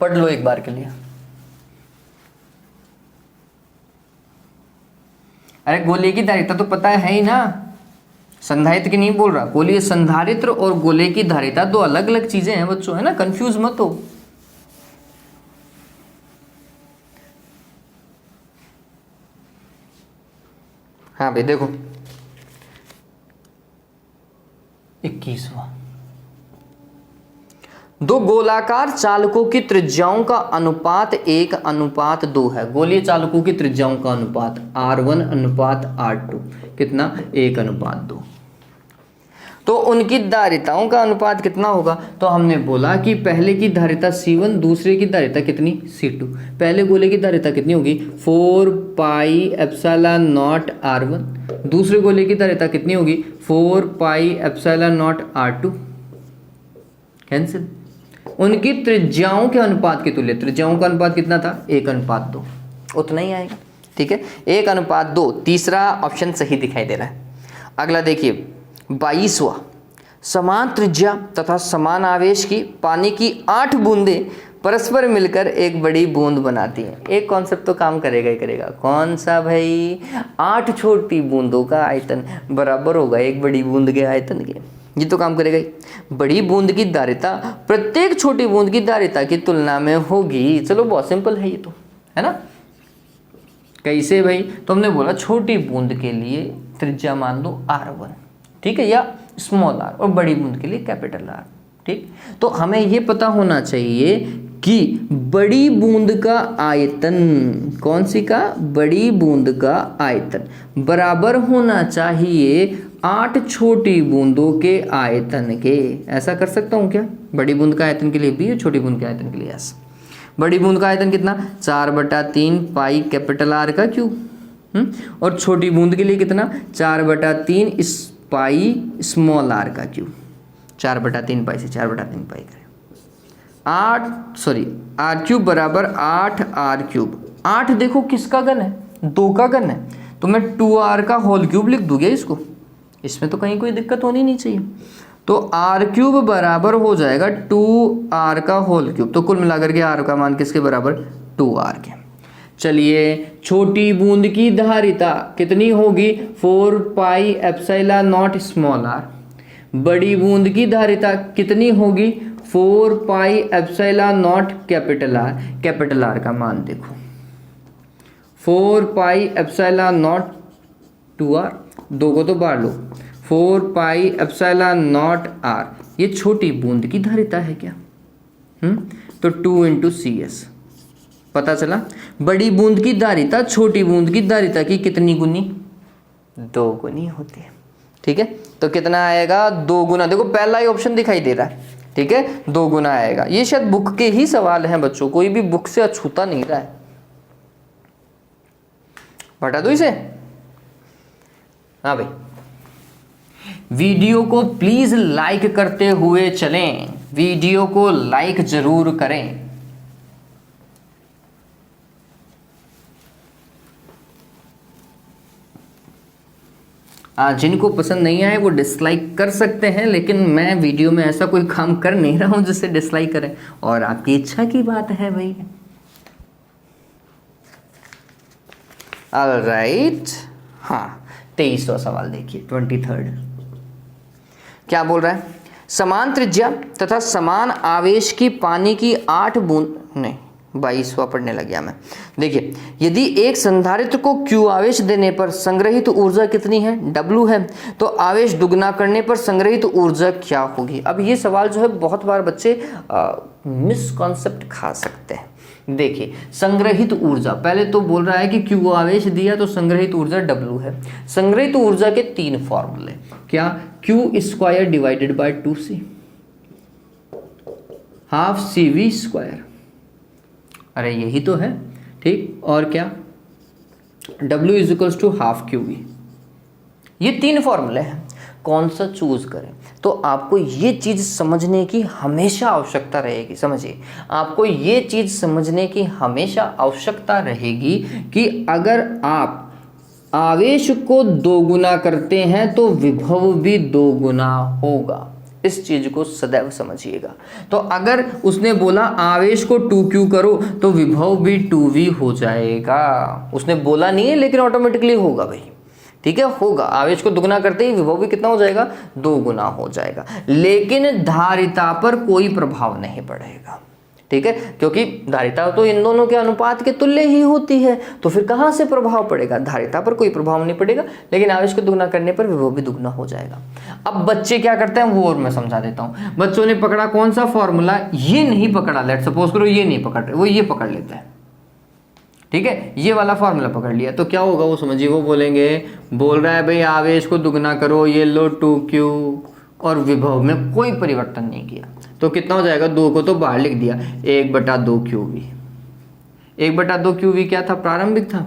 पढ़ लो एक बार के लिए। अरे गोलीय की धारिता तो पता है ही ना, संधारित्र की नहीं बोल रहा। गोलीय संधारित्र और गोलीय की धारिता दो अलग अलग चीजें हैं बच्चों, है ना, कंफ्यूज मत हो। हाँ भाई देखो 21वां, दो गोलाकार चालकों की त्रिज्याओं का अनुपात 1:2 है। गोलीय चालकों की त्रिज्याओं का अनुपात R1:R2 कितना? 1:2। तो उनकी धारिताओं का अनुपात कितना होगा? तो हमने बोला कि पहले की धारिता C1, दूसरे की धारिता कितनी? C2। पहले गोले की धारिता कितनी होगी? 4 पाई एप्सिलॉन नॉट R1। दूसरे गोले की धारिता कितनी होगी? 4 pi epsilon not R2। Cancel. उनकी त्रिज्याओं के अनुपात के तुल्य। त्रिज्याओं का अनुपात कितना था? 1:2। उतना ही आएगा। ठीक है, 1:2। तीसरा ऑप्शन सही दिखाई दे रहा है। अगला देखिए 22वां, समान त्रिज्या तथा समान आवेश की पानी की 8 बूंदें परस्पर मिलकर एक बड़ी बूंद बनाती हैं। एक कॉन्सेप्ट तो काम करेगा ही करेगा। कौन सा भाई? 8 छोटी बूंदों का आयतन बराबर होगा एक बड़ी बूंद के आयतन के। ये तो काम करेगा ही। बड़ी बूंद की धारिता प्रत्येक छोटी बूंद की धारिता की तुलना में होगी। चलो बहुत सिंपल है ये तो, है ना। कैसे भाई? तो हमने बोला छोटी बूंद के लिए त्रिज्या मान लो R1, ठीक है, या स्मॉल r, और बड़ी बूंद के लिए कैपिटल R। ठीक, तो हमें ये पता होना चाहिए कि बड़ी बूंद का आयतन, कौन सी का? बड़ी बूंद का आयतन बराबर होना चाहिए 8 छोटी बूंदों के आयतन के। ऐसा कर सकता हूँ क्या? बड़ी बूंद का आयतन के लिए भी और छोटी बूंद के आयतन के लिए यस। बड़ी बूंद का आयतन कितना? 4/3 पाई कैपिटल R का क्यूब, और छोटी बूंद के लिए कितना? 4/3 इस पाई स्मॉल r का क्यूब। 4/3 पाई से 4/3 पाई करें 8 r क्यूब बराबर 8r क्यूब। 8 देखो किसका घन है? 2 का घन है, तो मैं 2r का होल क्यूब लिख दूंगा इसको। इसमें तो कहीं कोई दिक्कत होनी नहीं चाहिए। तो r क्यूब बराबर हो जाएगा 2r का होल क्यूब। तो कुल मिलाकर के r का मान किसके बराबर? 2r के। चलिए छोटी बूंद की धारिता कितनी होगी? 4 pi epsilon not small r। बड़ी बूंद की धारिता कितनी होगी? 4 pi epsilon not capital R। Capital R का मान देखो 4 पाई एप्सिलॉन नॉट 2r, 2 को तो बाहर लो, 4 पाई एप्सिलॉन नॉट r। ये छोटी बूंद की धारिता है क्या? तो 2 × CS। पता चला बड़ी बूंद की धारिता छोटी बूंद की धारिता की कितनी गुनी? 2 गुनी होती है। ठीक है, तो कितना आएगा? 2 गुना। देखो पहला ही ऑप्शन दिखाई दे रहा है, ठीक है, 2 गुना आएगा। ये शायद बुक के ही सवाल हैं बच्चों, कोई भी बुक से अछूता नहीं रहा है। बता दो इसे। हाँ भाई, वीडियो को प्लीज लाइक करते हुए चलें, वीडियो को लाइक जरूर करें। जिनको पसंद नहीं आए वो डिसलाइक कर सकते हैं, लेकिन मैं वीडियो में ऐसा कोई काम कर नहीं रहा हूं जिससे डिसलाइक करें, और आपकी इच्छा की बात है भाई। ऑलराइट। हाँ 23वां सवाल देखिए, 23rd क्या बोल रहा है, समान त्रिज्या तथा समान आवेश की पानी की 8 बूंद, नहीं 22वां पढ़ने लग गया मैं। देखिए यदि एक संधारित्र को Q आवेश देने पर संग्रहित ऊर्जा कितनी है, W है, तो आवेश दुगना करने पर संग्रहित ऊर्जा क्या होगी। अब ये सवाल जो है बहुत बार बच्चे मिसकॉन्सेप्ट खा सकते हैं। देखिए संग्रहित ऊर्जा, पहले तो बोल रहा है कि Q आवेश दिया तो संग्रहित ऊर्जा W है। संग्रहित ऊर्जा के 3 फॉर्मूले, क्या, Q² divided by 2C, half CV², अरे यही तो है, ठीक, और क्या, W = हाफ QV। ये 3 फॉर्मूले हैं, कौन सा चूज करें। तो आपको ये चीज समझने की हमेशा आवश्यकता रहेगी, समझिए आपको ये चीज समझने की हमेशा आवश्यकता रहेगी कि अगर आप आवेश को दोगुना करते हैं तो विभव भी दोगुना होगा। इस चीज को सदैव समझिएगा। तो अगर उसने बोला आवेश को 2Q करो तो विभव भी 2V हो जाएगा। उसने बोला नहीं है लेकिन ऑटोमेटिकली होगा भाई, ठीक है, होगा। आवेश को दुगना करते ही विभव भी कितना हो जाएगा, 2 गुना हो जाएगा। लेकिन धारिता पर कोई प्रभाव नहीं पड़ेगा, ठीक है, क्योंकि धारिता तो इन दोनों के अनुपात के तुल्य ही होती है, तो फिर कहाँ से प्रभाव पड़ेगा, धारिता पर कोई प्रभाव नहीं पड़ेगा। लेकिन आवेश को दुगना करने पर विभव भी दुगना हो जाएगा। अब बच्चे क्या करते हैं वो और मैं समझा देता हूँ। बच्चों ने पकड़ा कौन सा फॉर्मूला, ये नहीं पकड़ा, लेट सपोज करो ये नहीं पकड़ रहे, वो ये पकड़ लेते हैं, ठीक है, ये वाला फॉर्मूला पकड़ लिया तो क्या होगा वो समझिए। वो बोलेंगे, बोल रहा है भाई आवेश को दुगना करो, ये लो 2Q, और विभव में कोई परिवर्तन नहीं किया तो कितना हो जाएगा, 2 को तो बाहर लिख दिया, 1/2 QV। 1/2 QV क्या था, प्रारंभिक था,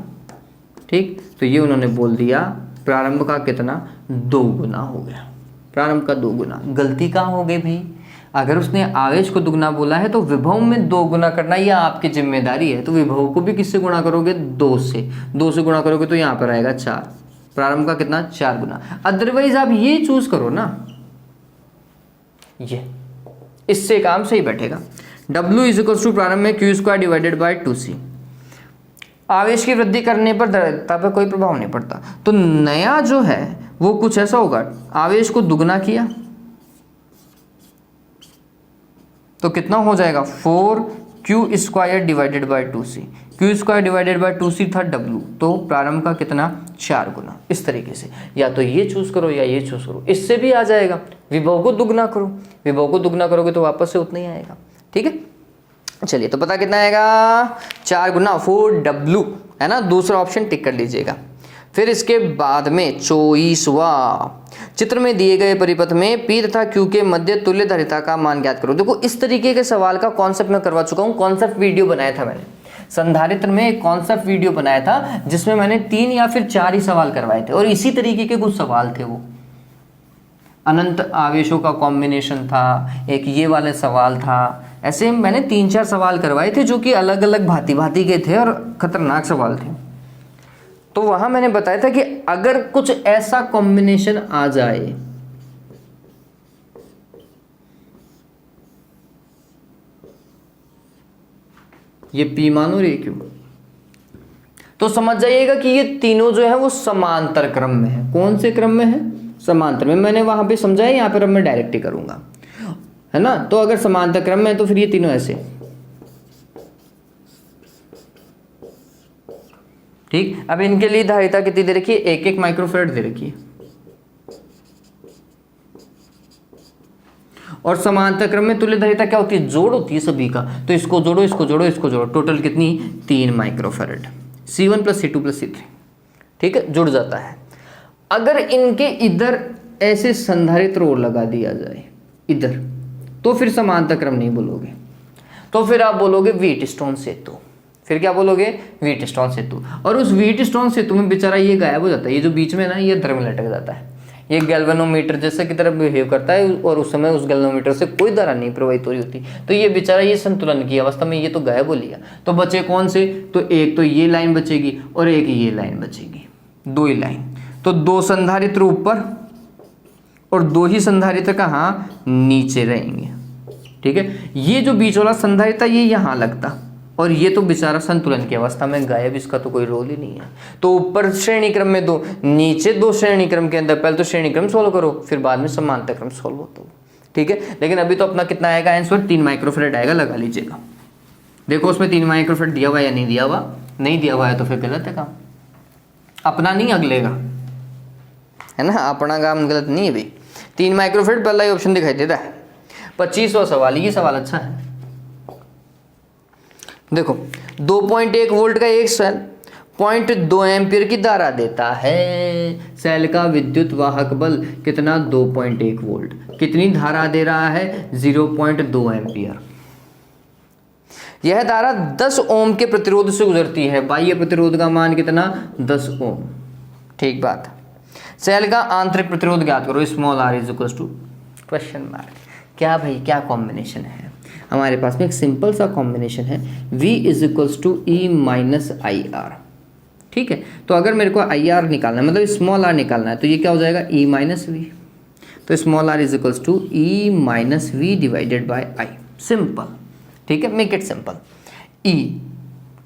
ठीक, तो ये उन्होंने बोल दिया प्रारंभ का कितना, 2 गुना हो गया, प्रारंभ का 2 गुना। गलती कहाँ हो गई भाई, अगर उसने आवेश को दुगना बोला है तो विभव में 2 गुना करना ये आपकी जिम्मेदारी है। तो विभव को भी किससे गुणा करोगे, 2 से, 2 से गुणा करोगे तो यहाँ पर आएगा 4, प्रारंभ का कितना, 4 गुना। अदरवाइज आप ये चूज करो ना, ये इससे काम सही बैठेगा। W = प्रारंभ में Q² डिवाइडेड बाय 2C। आवेश की वृद्धि करने पर धारिता पर कोई प्रभाव नहीं पड़ता, तो नया जो है वो कुछ ऐसा होगा, आवेश को दुगना किया तो कितना हो जाएगा, 4Q² divided by 2C। Q² divided by 2C था W, तो प्रारंभ का कितना, 4 गुना। इस तरीके से या तो ये चूज करो या ये चूज करो, इससे भी आ जाएगा। विभव को दुगना करो, विभव को दुगना करोगे तो वापस से उतना ही आएगा, ठीक है। चलिए तो पता कितना आएगा, 4 गुना 4W, है ना, दूसरा ऑप्शन टिक कर लीजिएगा। फिर इसके बाद में 24वां, चित्र में दिए गए परिपथ में P तथा Q के मध्य तुल्य धारिता का मान ज्ञात करो। देखो इस तरीके के सवाल का कॉन्सेप्ट मैं करवा चुका हूँ, कॉन्सेप्ट वीडियो बनाया था मैंने, संधारित्र में एक कॉन्सेप्ट वीडियो बनाया था जिसमें मैंने 3 या फिर 4 ही सवाल करवाए थे और इसी तरीके के कुछ सवाल थे। वो अनंत आवेशों का कॉम्बिनेशन था, एक ये वाले सवाल था, ऐसे मैंने 3-4 सवाल करवाए थे जो कि अलग अलग भांति भांति के थे और खतरनाक सवाल थे। तो वहां मैंने बताया था कि अगर कुछ ऐसा कॉम्बिनेशन आ जाए, ये P मानो रे Q, तो समझ जाइएगा कि ये तीनों जो है वो समांतर क्रम में है। कौन से क्रम में है, समांतर में। मैंने वहां पे समझाया, यहाँ पर अब मैं डायरेक्ट ही करूंगा, है ना। तो अगर समांतर क्रम में है तो फिर ये तीनों ऐसे, ठीक। अब इनके लिए धारिता कितनी दे रखी है, 1-1 माइक्रोफैराड दे रखी है। और समांतर क्रम में तुल्य धारिता क्या होती है, जोड़ होती है सभी का, तो इसको जोड़ो, इसको जोड़ो, इसको जोड़ो, टोटल कितनी, 3 माइक्रोफैराड, C1 + C2 + C3, ठीक है, जुड़ जाता है। अगर इनके इधर ऐसे संधारित्र और लगा दिया जाए इधर, तो फिर समांतर क्रम नहीं बोलोगे, तो फिर आप बोलोगे व्हीटस्टोन सेतु। फिर क्या बोलोगे, व्हीटस्टोन सेतु। और उस व्हीटस्टोन सेतु में बेचारा ये गायब हो जाता है, ये जो बीच में ना ये दर में लटक जाता है, ये गैल्वेनोमीटर जैसे की तरह बिहेव करता है और उस समय उस गैल्वेनोमीटर से कोई धारा नहीं प्रवाहित हो रही होती, तो ये बेचारा ये संतुलन की अवस्था में ये तो गायब हो लिया। तो बचे कौन से, तो एक तो ये लाइन बचेगी और एक ये लाइन बचेगी, 2 ही लाइन। तो 2 संधारित्र ऊपर और 2 ही संधारित्र कहाँ, नीचे रहेंगे, ठीक है। ये जो बीच वाला संधारित्र ये यहाँ लगता, और ये तो बेचारा संतुलन की अवस्था में गायब, इसका तो कोई रोल ही नहीं है। तो ऊपर श्रेणी क्रम में 2, नीचे 2 श्रेणी क्रम के अंदर, पहले तो श्रेणी क्रम सोल्व करो, फिर बाद में समानता क्रम सोल्व हो। तो ठीक है, लेकिन अभी तो अपना कितना आएगा आंसर, 3 माइक्रोफेरेड आएगा, लगा लीजिएगा। देखो उसमें 3 माइक्रोफेरेड दिया हुआ या नहीं दिया हुआ, नहीं दिया हुआ है तो फिर गलत है काम, अपना नहीं अगले का, है ना, अपना काम गलत नहीं है भाई। 3 माइक्रोफेरेड पहला ही ऑप्शन दिखाई देता है। 25वां सवाल, ये सवाल अच्छा है। देखो 2.1 वोल्ट का एक सेल 0.2 एम्पियर की धारा देता है। सेल का विद्युत वाहक बल कितना, 2.1 वोल्ट। कितनी धारा दे रहा है, 0.2 एम्पियर। यह धारा 10 ओम के प्रतिरोध से गुजरती है। बाह्य प्रतिरोध का मान कितना, 10 ओम। ठीक बात। सेल का आंतरिक प्रतिरोध ज्ञात करो, small r is equal to question mark. क्या भाई, क्या कॉम्बिनेशन है हमारे पास में, एक सिंपल सा कॉम्बिनेशन है, v is equals to E minus I R. ठीक है, तो अगर मेरे को आई आर निकालना है, मतलब स्मॉल r निकालना है, तो ये क्या हो जाएगा, e माइनस वी। तो small r is equals to E minus V divided by I. Simple, ठीक है, मेक इट सिंपल। e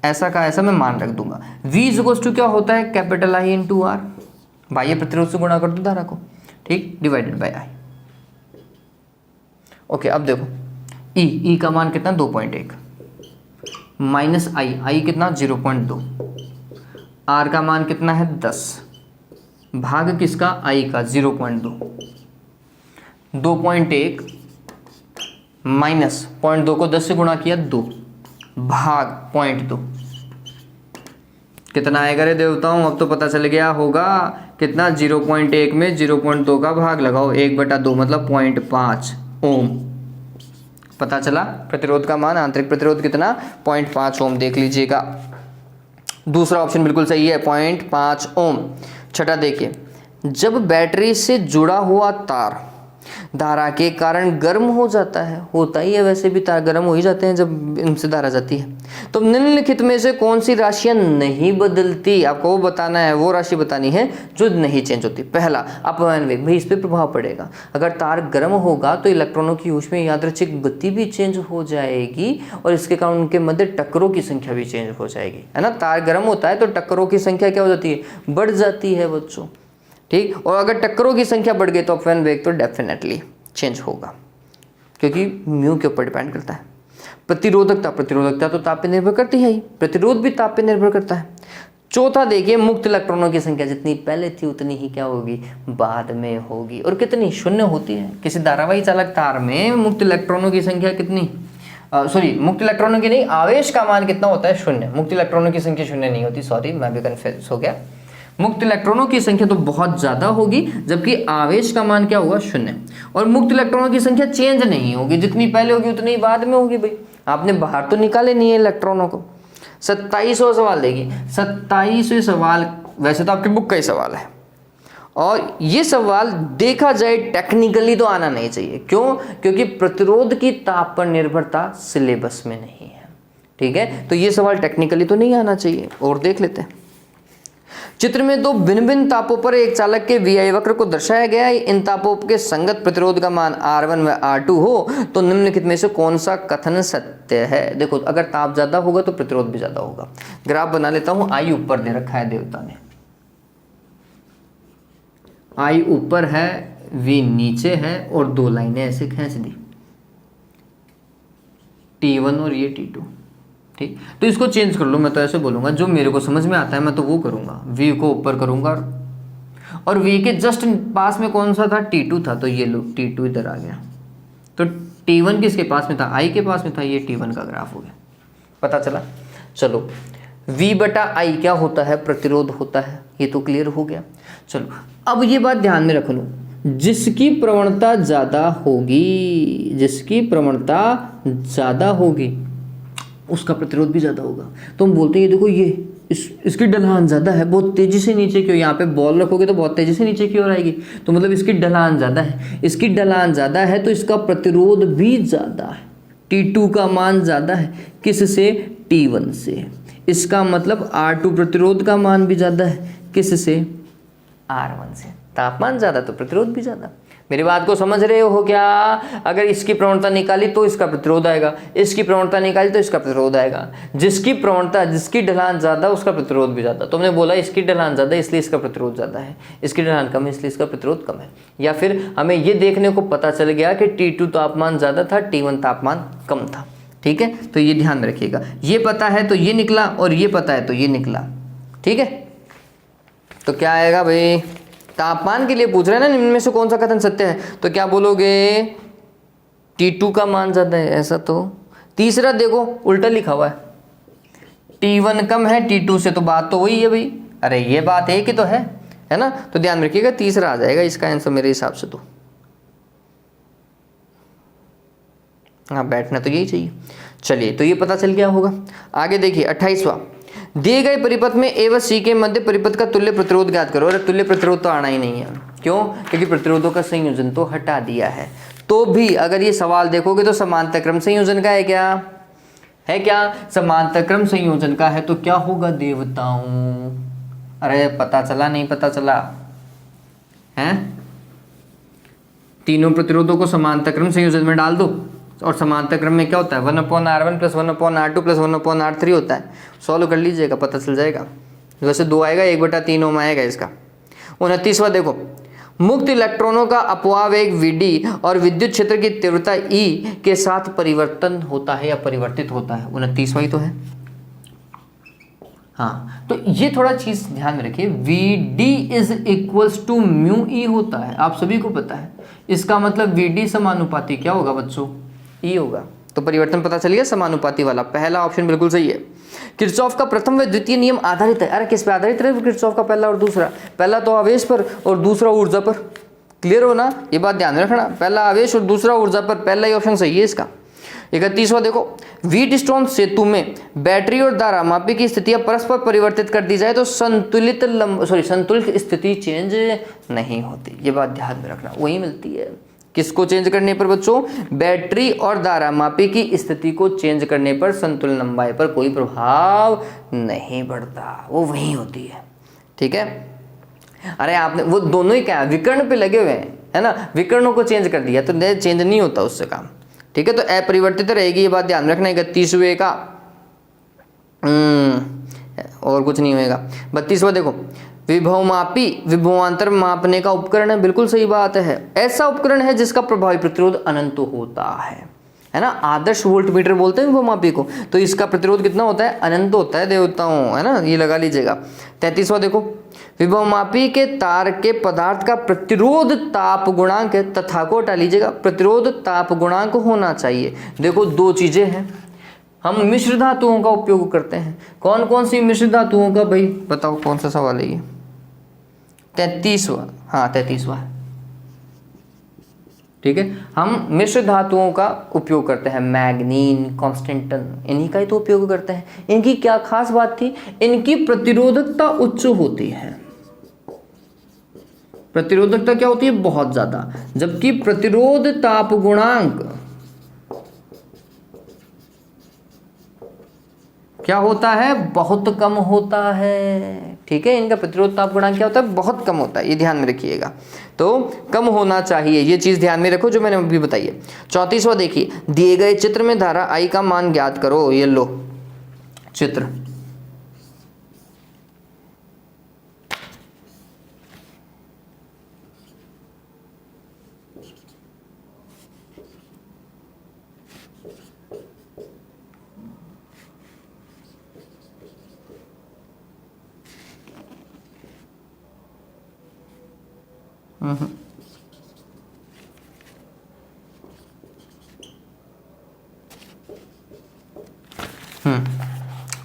ऐसा का ऐसा मैं मान रख दूंगा। v इज इक्वल्स टू क्या होता है, कैपिटल I इंटू आर, बाह्य प्रतिरोध से गुणा कर दो धारा को, ठीक, डिवाइडेड बाय आई। ओके, अब देखो ई का मान कितना, 2.1 माइनस आई कितना, 0.2, आर का मान कितना है, 10, भाग किसका, आई का, 0.2, 2.1 माइनस 0.2 को 10 से गुणा किया, 2, भाग 0.2, कितना आएगा रे देवताओं, अब तो पता चल गया होगा कितना, 0.1 में 0.2 का भाग लगाओ, 1/2 मतलब 0.5 ओम। पता चला प्रतिरोध का मान, आंतरिक प्रतिरोध कितना, 0.5 ओम। देख लीजिएगा दूसरा ऑप्शन बिल्कुल सही है, 0.5 ओम। छठा देखिए, जब बैटरी से जुड़ा हुआ तार धारा के कारण गर्म हो जाता है, होता ही है वैसे भी, तार गर्म हो ही जाते हैं जब इनसे धारा जाती है, तो निम्नलिखित में से कौन सी राशियां नहीं बदलती, आपको वो बताना है, वो राशि बतानी है जो नहीं चेंज होती। पहला अपवहन वेग, भाई इस पर प्रभाव पड़ेगा। अगर तार गर्म होगा तो इलेक्ट्रॉनों की ऊष्मीय यादृच्छिक गति भी चेंज हो जाएगी और इसके कारण उनके मध्य टक्करों की संख्या भी चेंज हो जाएगी, है ना। तार गर्म होता है तो टक्करों की संख्या क्या हो जाती है, बढ़ जाती है बच्चों, ठीक। और अगर टक्करों की संख्या बढ़ गई तो अपवहन वेग तो डेफिनेटली चेंज होगा, क्योंकि म्यू के ऊपर डिपेंड करता है। प्रतिरोधकता तो ताप पे निर्भर करती है ही, प्रतिरोध भी ताप पे निर्भर करता है। चौथा देखिए, मुक्त इलेक्ट्रॉनों की संख्या जितनी पहले थी उतनी ही क्या होगी, बाद में होगी, और कितनी, शून्य होती है। किसी धारावाही चालक तार में मुक्त इलेक्ट्रॉनों की संख्या कितनी, मुक्त इलेक्ट्रॉनों की नहीं, आवेश का मान कितना होता है, शून्य। मुक्त इलेक्ट्रॉनों की संख्या शून्य नहीं होती, सॉरी मैं भी कन्फ्यूज हो गया। मुक्त इलेक्ट्रॉनों की संख्या तो बहुत ज़्यादा होगी, जबकि आवेश का मान क्या होगा, शून्य। और मुक्त इलेक्ट्रॉनों की संख्या चेंज नहीं होगी, जितनी पहले होगी उतनी ही बाद में होगी। भाई आपने बाहर तो निकाले नहीं है इलेक्ट्रॉनों को। 27वां सवाल देखिए, 27वें सवाल वैसे तो आपकी बुक का ही सवाल है, और ये सवाल देखा जाए टेक्निकली तो आना नहीं चाहिए। क्यों, क्योंकि प्रतिरोध की ताप पर निर्भरता सिलेबस में नहीं है, ठीक है। तो ये सवाल टेक्निकली तो नहीं आना चाहिए। और देख लेते हैं, चित्र में 2 भिन्न भिन्न तापों पर एक चालक के VI वक्र को दर्शाया गया है। इन तापों के संगत प्रतिरोध का मान R1 व R2 हो तो निम्नलिखित में से कौन सा कथन सत्य है। देखो अगर ताप ज्यादा होगा तो प्रतिरोध भी ज्यादा होगा। ग्राफ बना लेता हूं, I ऊपर दे रखा है देवता ने, I ऊपर है, V नीचे है, और 2 लाइनें ऐसे खींच दी, T1 और ये T2, ठीक। तो इसको चेंज कर लो, मैं तो ऐसे बोलूंगा, जो मेरे को समझ में आता है मैं तो वो करूंगा। V को ऊपर करूंगा, और V के जस्ट पास में कौन सा था, T2 था, तो ये लो T2 इधर आ गया। तो T1 किसके पास में था, I के पास में था, ये T1 का ग्राफ हो गया। पता चला। चलो V/I क्या होता है, प्रतिरोध होता है, ये तो क्लियर हो गया। चलो अब ये बात ध्यान में रख लो, जिसकी प्रवणता ज़्यादा होगी, जिसकी प्रवणता ज़्यादा होगी उसका प्रतिरोध भी ज़्यादा होगा। तो हम बोलते हैं ये देखो, ये इसकी ढलान ज़्यादा है, बहुत तेज़ी से नीचे की ओर, यहाँ पे बॉल रखोगे तो बहुत तेज़ी से नीचे की ओर आएगी, तो मतलब इसकी ढलान ज़्यादा है। इसकी ढलान ज़्यादा है तो इसका प्रतिरोध भी ज़्यादा है। T2 का मान ज़्यादा है, किससे, T1 से। इसका मतलब R2 प्रतिरोध का मान भी ज़्यादा है, किससे, R1 से। तापमान ज़्यादा तो प्रतिरोध भी ज़्यादा। मेरी बात को समझ रहे हो क्या? अगर इसकी प्रवणता निकाली तो इसका प्रतिरोध आएगा, इसकी प्रवणता निकाली तो इसका प्रतिरोध आएगा। जिसकी प्रवणता, जिसकी ढलान ज़्यादा उसका प्रतिरोध भी ज़्यादा। तुमने बोला इसकी ढलान ज़्यादा इसलिए इसका प्रतिरोध ज़्यादा है, इसकी ढलान कम है इसलिए इसका प्रतिरोध कम है। या फिर हमें ये देखने को पता चल गया कि T2 तापमान ज़्यादा था, T1 तापमान कम था। ठीक है, तो ये ध्यान में रखिएगा। ये पता है तो ये निकला और ये पता है तो ये निकला। ठीक है, तो क्या आएगा भाई? तापमान के लिए पूछ रहे हैं ना, इनमें से कौन सा कथन सत्य है, तो क्या बोलोगे? T2 का मान ज़्यादा है, ऐसा तो। तीसरा देखो उल्टा लिखा हुआ है, T1 कम है T2 से, तो बात तो वही है भाई। अरे ये बात एक ही तो है ना? तो ध्यान रखिएगा, तीसरा आ जाएगा इसका आंसर मेरे हिसाब से तो। हाँ, बैठना तो यही चाहिए। चलिए, तो ये पता चल गया होगा। आगे देखिए 28वां, दिए गए परिपथ में ए व सी के मध्य परिपथ का तुल्य प्रतिरोध ज्ञात करो। अरे तुल्य प्रतिरोध तो आना ही नहीं है, क्यों? क्योंकि प्रतिरोधों का संयोजन तो हटा दिया है। तो भी अगर ये सवाल देखोगे तो समांतर क्रम संयोजन का है क्या? है क्या? समांतर क्रम संयोजन का है, तो क्या होगा देवताओं? अरे पता चला नहीं पता चला है? तीनों प्रतिरोधों को समांतर क्रम संयोजन में डाल दो, और समांतर क्रम में क्या होता है? 1/R1 + 1/R2 + 1/R3 होता है। सॉल्व कर लीजिएगा, पता चल जाएगा। वैसे 2 आएगा, 1/3 ओम आएगा इसका। 29वां देखो, मुक्त इलेक्ट्रॉनों का अपवावेग Vd और विद्युत क्षेत्र की तीव्रता E के साथ परिवर्तन होता है या परिवर्तित होता है। 29वां ही तो है। हाँ, तो ये थोड़ा चीज ध्यान में रखिए, Vd = μe होता है, आप सभी को पता है। इसका मतलब Vd समानुपाती क्या होगा बच्चों? E होगा। तो परिवर्तन पता चल गया, समानुपाती वाला। पहला ऑप्शन बिल्कुल सही है। किरचॉफ का प्रथम व द्वितीय नियम आधारित है। अरे किस पे आधारित है किरचॉफ का पहला और दूसरा? पहला तो आवेश पर और दूसरा ऊर्जा पर। क्लियर हो ना? ये बात ध्यान रखना, पहला आवेश और दूसरा ऊर्जा पर। पहला ही ऑप्शन सही है इसका। 31वां देखो, व्हीटस्टोन सेतु में बैटरी और धारा मापी की स्थितियां परस्पर परिवर्तित कर दी जाए तो संतुलित स्थिति चेंज नहीं होती। ये बात ध्यान में रखना, वही मिलती है। किसको चेंज करने पर बच्चों? बैटरी और धारा मापी की स्थिति को चेंज करने पर संतुलन लंबाई पर कोई प्रभाव नहीं पड़ता, वो वही होती है। ठीक है, अरे आपने वो दोनों ही क्या विकर्ण पे लगे हुए हैं, है ना? विकर्णों को चेंज कर दिया तो चेंज नहीं होता उससे काम। ठीक है, तो अपरिवर्तित रहेगी, ये बात ध्यान रखना। 31वें का और कुछ नहीं होएगा। 32वां देखो, विभवमापी विभवांतर मापने का उपकरण है। बिल्कुल सही बात है। ऐसा उपकरण है जिसका प्रभावी प्रतिरोध अनंत होता है ना? आदर्श वोल्टमीटर बोलते हैं विभवमापी को। तो इसका प्रतिरोध कितना होता है? अनंत होता है देवताओं, है ना? ये लगा लीजिएगा। 33वां देखो, विभवमापी के तार के पदार्थ का प्रतिरोध ताप गुणांक तथा को हटा लीजिएगा। प्रतिरोध ताप गुणांक होना चाहिए। देखो दो चीजें हैं, हम मिश्र धातुओं का उपयोग करते हैं। कौन कौन सी मिश्र धातुओं का? भाई बताओ कौन सा सवाल है ये? 33वां। हाँ 33वां है। ठीक है, हम मिश्र धातुओं का उपयोग करते हैं। मैग्नीन, कांस्टेंटन, इन्हीं का ही तो उपयोग करते हैं। इनकी क्या खास बात थी? इनकी प्रतिरोधकता उच्च होती है। प्रतिरोधकता क्या होती है? बहुत ज्यादा। जबकि प्रतिरोध ताप गुणांक क्या होता है? बहुत कम होता है। ठीक है, इनका प्रतिरोध ताप गुणांक क्या होता है? बहुत कम होता है। ये ध्यान में रखिएगा, तो कम होना चाहिए। ये चीज ध्यान में रखो जो मैंने अभी बताई है। 34वां देखिए, दिए गए चित्र में धारा I का मान ज्ञात करो। ये लो चित्र।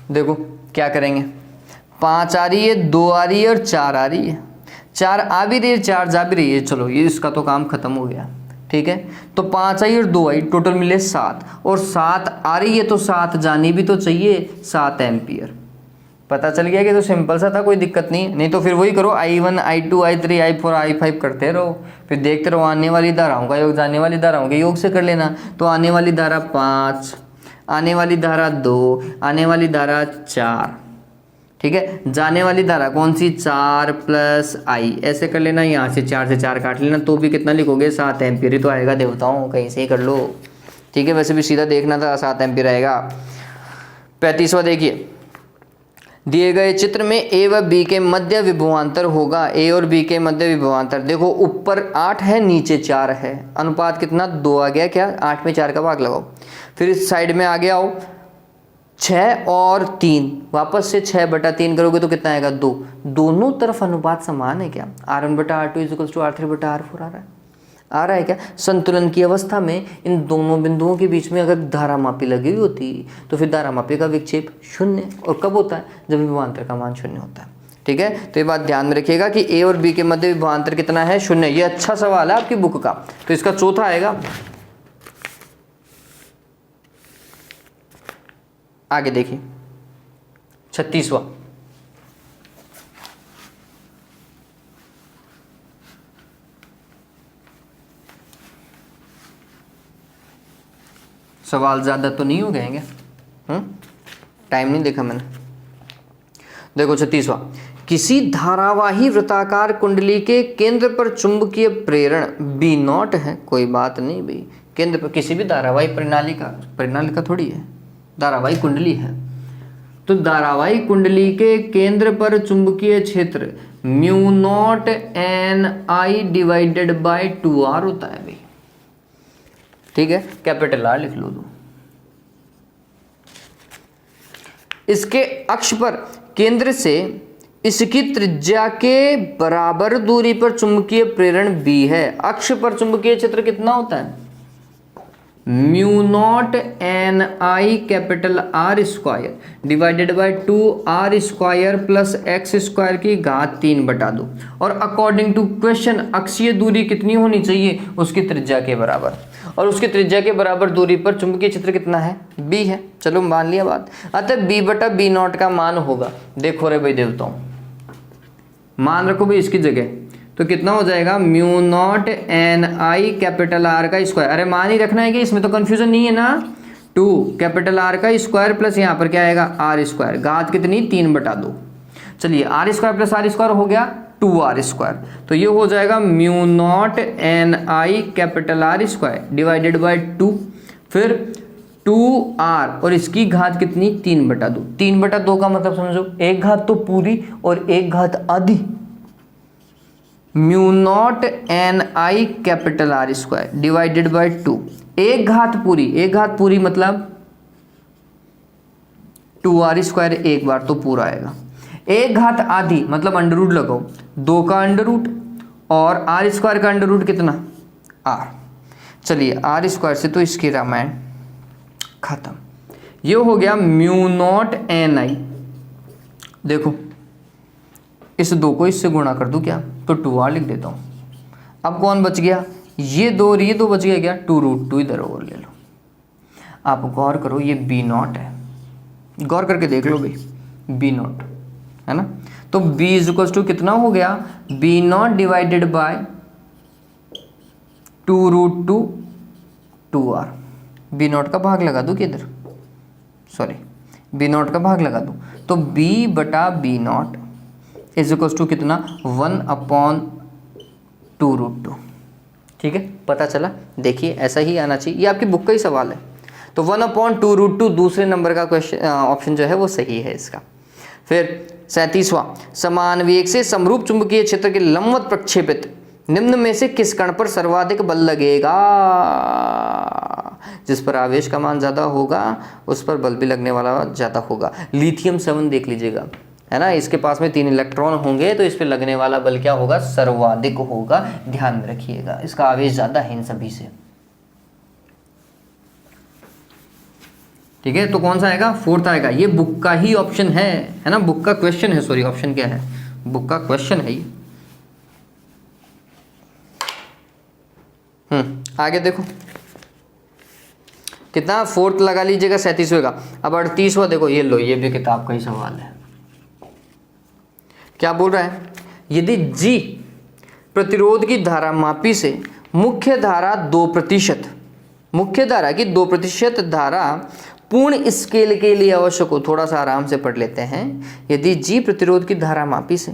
देखो क्या करेंगे, 5 आ रही है, 2 आ रही है और 4 आ रही है। 4 आ भी रही है, 4 जा भी रही है। चलो ये इसका तो काम खत्म हो गया। ठीक है, तो 5 आई और 2 आई, टोटल मिले 7। और 7 आ रही है तो 7 जानी भी तो चाहिए, 7 एम्पियर। पता चल गया कि तो सिंपल सा था, कोई दिक्कत नहीं तो फिर वही करो, I1 I2 I3 I4 I5 करते रहो, फिर देखते रहो आने वाली धाराओं का योग जाने वाली धाराओं के योग से कर लेना। तो आने वाली धारा 5, आने वाली धारा 2, आने वाली धारा 4, ठीक है। जाने वाली धारा कौन सी, 4 प्लस आई, ऐसे कर लेना, यहाँ से 4 से 4 काट लेना, तो भी कितना लिखोगे, 7 एम्पियर ही तो आएगा देवताओं, कहीं से ही कर लो, ठीक है। वैसे भी सीधा देखना था, 7 एम्पियर आएगा। 35वां देखिए, दिए गए चित्र में ए व बी के मध्य विभवांतर होगा, ए और बी के मध्य विभवांतर, देखो ऊपर 8 है नीचे 4 है, अनुपात कितना 2 आ गया, क्या 8 में 4 का भाग लगाओ, फिर इस साइड में आगे आओ, 6 और 3, वापस से 6/3 करोगे तो कितना आएगा 2, दोनों तरफ अनुपात समान है क्या, R1/R2 = R3/R4 आ रहा है क्या। संतुलन की अवस्था में इन दोनों बिंदुओं के बीच में अगर धारामापी लगी हुई होती तो फिर धारामापी का विक्षेप 0, और कब होता है, जब विभवांतर का मान 0 होता है, ठीक है। तो ये बात ध्यान में रखिएगा कि ए और बी के मध्य विभवांतर कितना है, 0। ये अच्छा सवाल है आपकी बुक का, तो इसका चौथा आएगा। आगे देखिए 36वां, सवाल ज़्यादा तो नहीं हो गए क्या, टाइम नहीं देखा मैंने। देखो 36वां, किसी धारावाही वृत्ताकार कुंडली के केंद्र पर चुंबकीय प्रेरण B0 है, कोई बात नहीं भाई, केंद्र पर किसी भी धारावाही प्रणाली का थोड़ी है, धारावाही कुंडली है, तो धारावाही कुंडली के केंद्र पर चुंबकीय क्षेत्र μ0 Ni/2R होता है भाई, ठीक है, कैपिटल R लिख लो। इसके अक्ष पर केंद्र से इसकी त्रिज्या के बराबर दूरी पर चुंबकीय प्रेरण B है। अक्ष पर चुंबकीय क्षेत्र कितना होता है, μ0 Ni/2R² प्लस x² की घात 3/2, और अकॉर्डिंग टू क्वेश्चन अक्षीय दूरी कितनी होनी चाहिए, उसकी त्रिज्या के बराबर, और उसकी त्रिज्या के बराबर दूरी पर चुंबकीय क्षेत्र कितना है, B है। चलो मान लिया बात, अतः B/B0 का मान होगा, देखो रे भाई देवताओं, मान रखो भाई इसकी जगह, तो कितना हो जाएगा μ0 Ni/R², अरे मान ही रखना है कि इसमें तो कंफ्यूजन नहीं है ना, 2 R का स्क्वायर प्लस यहाँ पर क्या आएगा R², घात कितनी 3/2, चलिए R² प्लस R² हो गया 2R², तो ये हो जाएगा μ0 Ni/R² डिवाइडेड बाय 2, फिर 2R और इसकी घात कितनी 3/2, 3/2 का मतलब समझो, एक घात तो पूरी और एक घात आधी, μ0 Ni/R² डिवाइडेड बाय 2, एक घात पूरी मतलब 2R² एक बार तो पूरा आएगा, एक घात आधी मतलब अंडर रूट लगाओ, 2 का अंडर रूट और R² का अंडर रूट कितना R, चलिए R² से तो इसकी रामायण खत्म। ये हो गया μ0 Ni, देखो इस 2 को इससे गुणा कर दूं क्या, तो 2R लिख देता हूं। अब कौन बच गया, ये 2 और ये 2 बच गया क्या, 2√2 इधर और ले लो। आप गौर करो, ये B0 है, गौर करके देख लो भाई, B0 है ना, तो B = कितना हो गया, B0 divided by 2√2 2R, B0 का भाग लगा दूं किधर, सॉरी B0 का भाग लगा दूं, तो B/B0 = कितना 1/2√2, ठीक है, पता चला। देखिए ऐसा ही आना चाहिए, ये आपकी बुक का ही सवाल है, तो 1/2√2 दूसरे नंबर का क्वेश्चन ऑप्शन जो है वो सही है इसका। फिर 37वां, समान वेग से समरूप चुंबकीय क्षेत्र के लंबवत प्रक्षेपित निम्न में से किस कण पर सर्वाधिक बल लगेगा, जिस पर आवेश का मान ज़्यादा होगा उस पर बल भी लगने वाला ज़्यादा होगा। लिथियम 7 देख लीजिएगा, है ना, इसके पास में 3 इलेक्ट्रॉन होंगे तो इस पे लगने वाला बल क्या होगा, सर्वाधिक होगा, ध्यान में रखिएगा, इसका आवेश ज़्यादा है इन सभी से, ठीक है। तो कौन सा आएगा, 4th आएगा, ये बुक का ही ऑप्शन है ना, बुक का क्वेश्चन है, सॉरी ऑप्शन क्या है, बुक का क्वेश्चन है ये। आगे देखो कितना, 4th लगा लीजिएगा 37वें का। अब 38वां देखो, ये लो, ये भी किताब का ही सवाल है, क्या बोल रहा है, यदि G प्रतिरोध की धारा मापी से मुख्य धारा 2%, मुख्य धारा की 2% धारा पूर्ण स्केल के लिए आवश्यक हो, थोड़ा सा आराम से पढ़ लेते हैं। यदि जी प्रतिरोध की धारा मापी से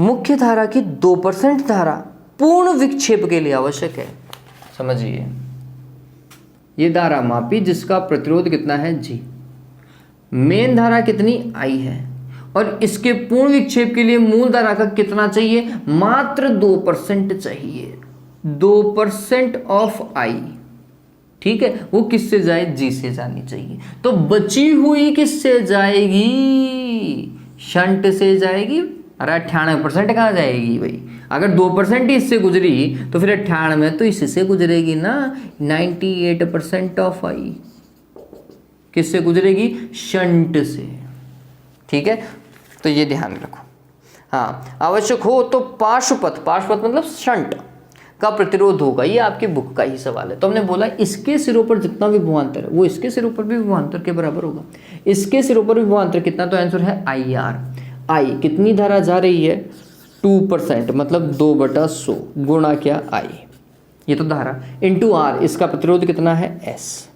मुख्य धारा की 2% धारा पूर्ण विक्षेप के लिए आवश्यक है, समझिए ये धारा मापी जिसका प्रतिरोध कितना है जी, मेन धारा कितनी आई है, और इसके पूर्ण विक्षेप के लिए मूल धारा का कितना चाहिए, मात्र 2% चाहिए, 2% ऑफ आई। ठीक है, वो किससे जाए, जी से जानी चाहिए। तो बची हुई किससे जाएगी, शंट से जाएगी। अरे 98% कहाँ जाएगी भाई, अगर 2% ही इससे गुजरी तो फिर 98 तो इससे गुजरेगी ना। 98% ऑफ आई किससे गुजरेगी, शंट से। ठीक है, तो ये ध्यान रखो। हाँ, आवश्यक हो तो पार्श्वपथ, पार्श्वपथ मतलब शंट का प्रतिरोध होगा। ये आपकी बुक का ही सवाल है। तो हमने बोला इसके सिरों पर जितना भी विभवांतर है वो इसके सिरों पर भी विभवांतर के बराबर होगा। इसके सिरों पर विभवांतर कितना, तो आंसर है आई आर। आई कितनी धारा जा रही है, 2%, मतलब 2/100 गुणा क्या आई, ये तो धारा, इंटू आर, इसका प्रतिरोध कितना है एस,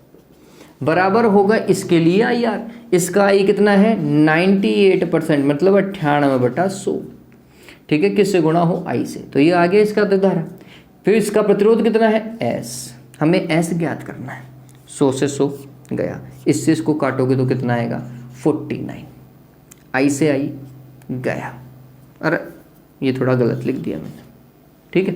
बराबर होगा इसके लिए आई आर। इसका आई कितना है 98%, मतलब 98/100। ठीक है, किससे गुणा हो, आई से। तो ये आ गया इसका धारा। फिर इसका प्रतिरोध कितना है एस, हमें एस ज्ञात करना है। 100 से 100 गया, इससे इसको काटोगे तो कितना आएगा 49। आई से आई गया, अरे ये थोड़ा गलत लिख दिया मैंने। ठीक है,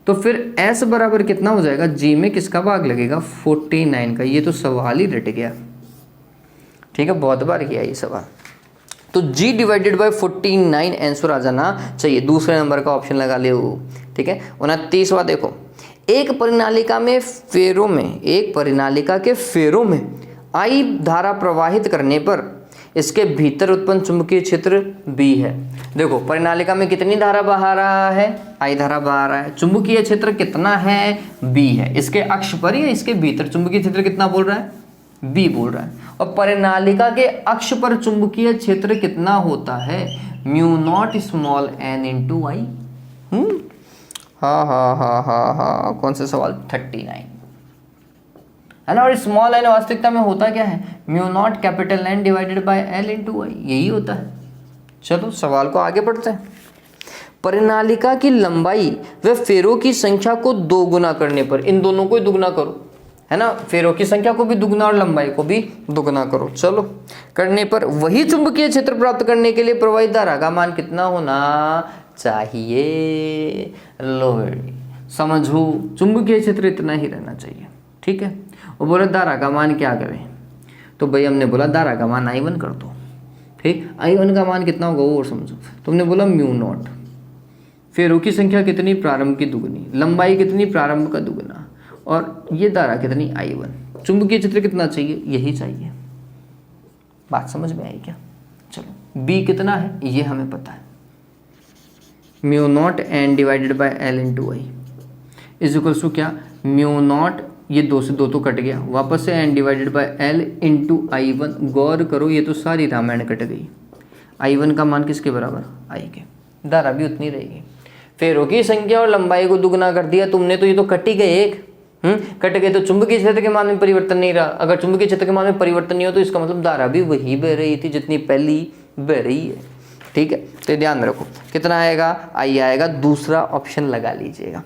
तो फिर एस बराबर कितना हो जाएगा, जी में किसका भाग लगेगा 49 का। ये तो सवाल ही रट गया। ठीक है, बहुत बार किया ये सवाल। तो g डिवाइडेड बाई 49 आंसर आ जाना चाहिए। दूसरे नंबर का ऑप्शन लगा ले। ठीक है, 29वां देखो, एक परिनालिका के फेरों में आई धारा प्रवाहित करने पर इसके भीतर उत्पन्न चुंबकीय क्षेत्र B है। देखो परिनालिका में कितनी धारा बहा रहा है, आई धारा बहा रहा है। चुंबकीय क्षेत्र कितना है, B है। इसके अक्ष पर या इसके भीतर चुंबकीय क्षेत्र कितना बोल रहा है, B बोल रहा है। और परिनालिका के अक्ष पर चुंबकीय क्षेत्र कितना होता है, μ0 स्मॉल n इंटू आई। हाँ, कौन सा सवाल, 39 है ना। और स्मॉल n वास्तविकता में होता क्या है, μ0 capital N divided by L into I, यही होता है। चलो सवाल को आगे बढ़ते हैं। परिनालिका की लंबाई व फेरों की संख्या को 2 गुना करने पर, इन दोनों को ही दुगना करो, है ना, फेरों की संख्या को भी दुगना और लंबाई को भी दुगना करो। चलो करने पर वही चुंबकीय क्षेत्र प्राप्त करने के लिए प्रवाहित धारा का मान कितना होना चाहिए। लो समझो, चुंबकीय क्षेत्र इतना ही रहना चाहिए। ठीक है, और बोले धारा का मान क्या करें, तो भाई हमने बोला धारा का मान I1 कर दो। ठीक, I1 का मान कितना होगा वो और समझो। तुमने बोला μ0, फेरों की संख्या कितनी, प्रारंभ की दुगनी, लंबाई कितनी, प्रारंभ का दुगना, और ये धारा कितनी I1। चुंबकीय क्षेत्र कितना चाहिए, यही चाहिए। बात समझ में आई क्या। चलो B कितना है ये हमें पता है, μ0 n divided by L into I is equals to क्या, μ0, ये 2 से 2 तो कट गया, वापस से n divided by L into I1। गौर करो ये तो सारी रामायण कट गई। I1 का मान किसके बराबर, I के, धारा भी उतनी रहेगी। फेरों की संख्या और लंबाई को दुगना कर दिया तुमने, तो ये तो कट ही गए एक। कट गए तो चुंबकीय क्षेत्र के मान में परिवर्तन नहीं रहा। अगर चुंबकीय क्षेत्र के मान में परिवर्तन नहीं हो तो इसका मतलब धारा भी वही बह रही थी जितनी पहली बह रही है। ठीक है, तो ध्यान रखो कितना आएगा, आई आएगा। दूसरा ऑप्शन लगा लीजिएगा।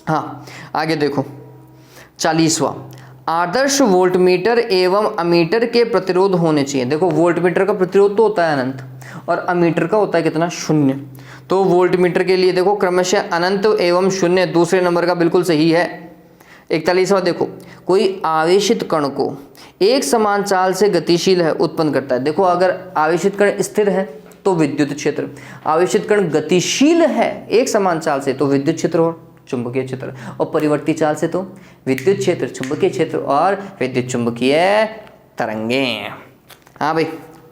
हाँ आगे देखो 40वां, आदर्श वोल्टमीटर एवं अमीटर के प्रतिरोध होने चाहिए। देखो वोल्टमीटर का प्रतिरोध तो होता है अनंत और अमीटर का होता है कितना, 0। तो वोल्टमीटर के लिए देखो क्रमशः अनंत एवं 0 दूसरे नंबर का बिल्कुल सही है। 41वां देखो, कोई आवेशित कण को एक समान चाल से गतिशील है उत्पन्न करता है। देखो अगर आवेशित कण स्थिर है तो विद्युत क्षेत्र, आवेशित कण गतिशील है एक समान चाल से तो विद्युत क्षेत्र और चुंबकीय क्षेत्र, और परिवर्ती चाल से तो विद्युत क्षेत्र, चुंबकीय क्षेत्र और विद्युत चुंबकीय तरंगे। हाँ भाई,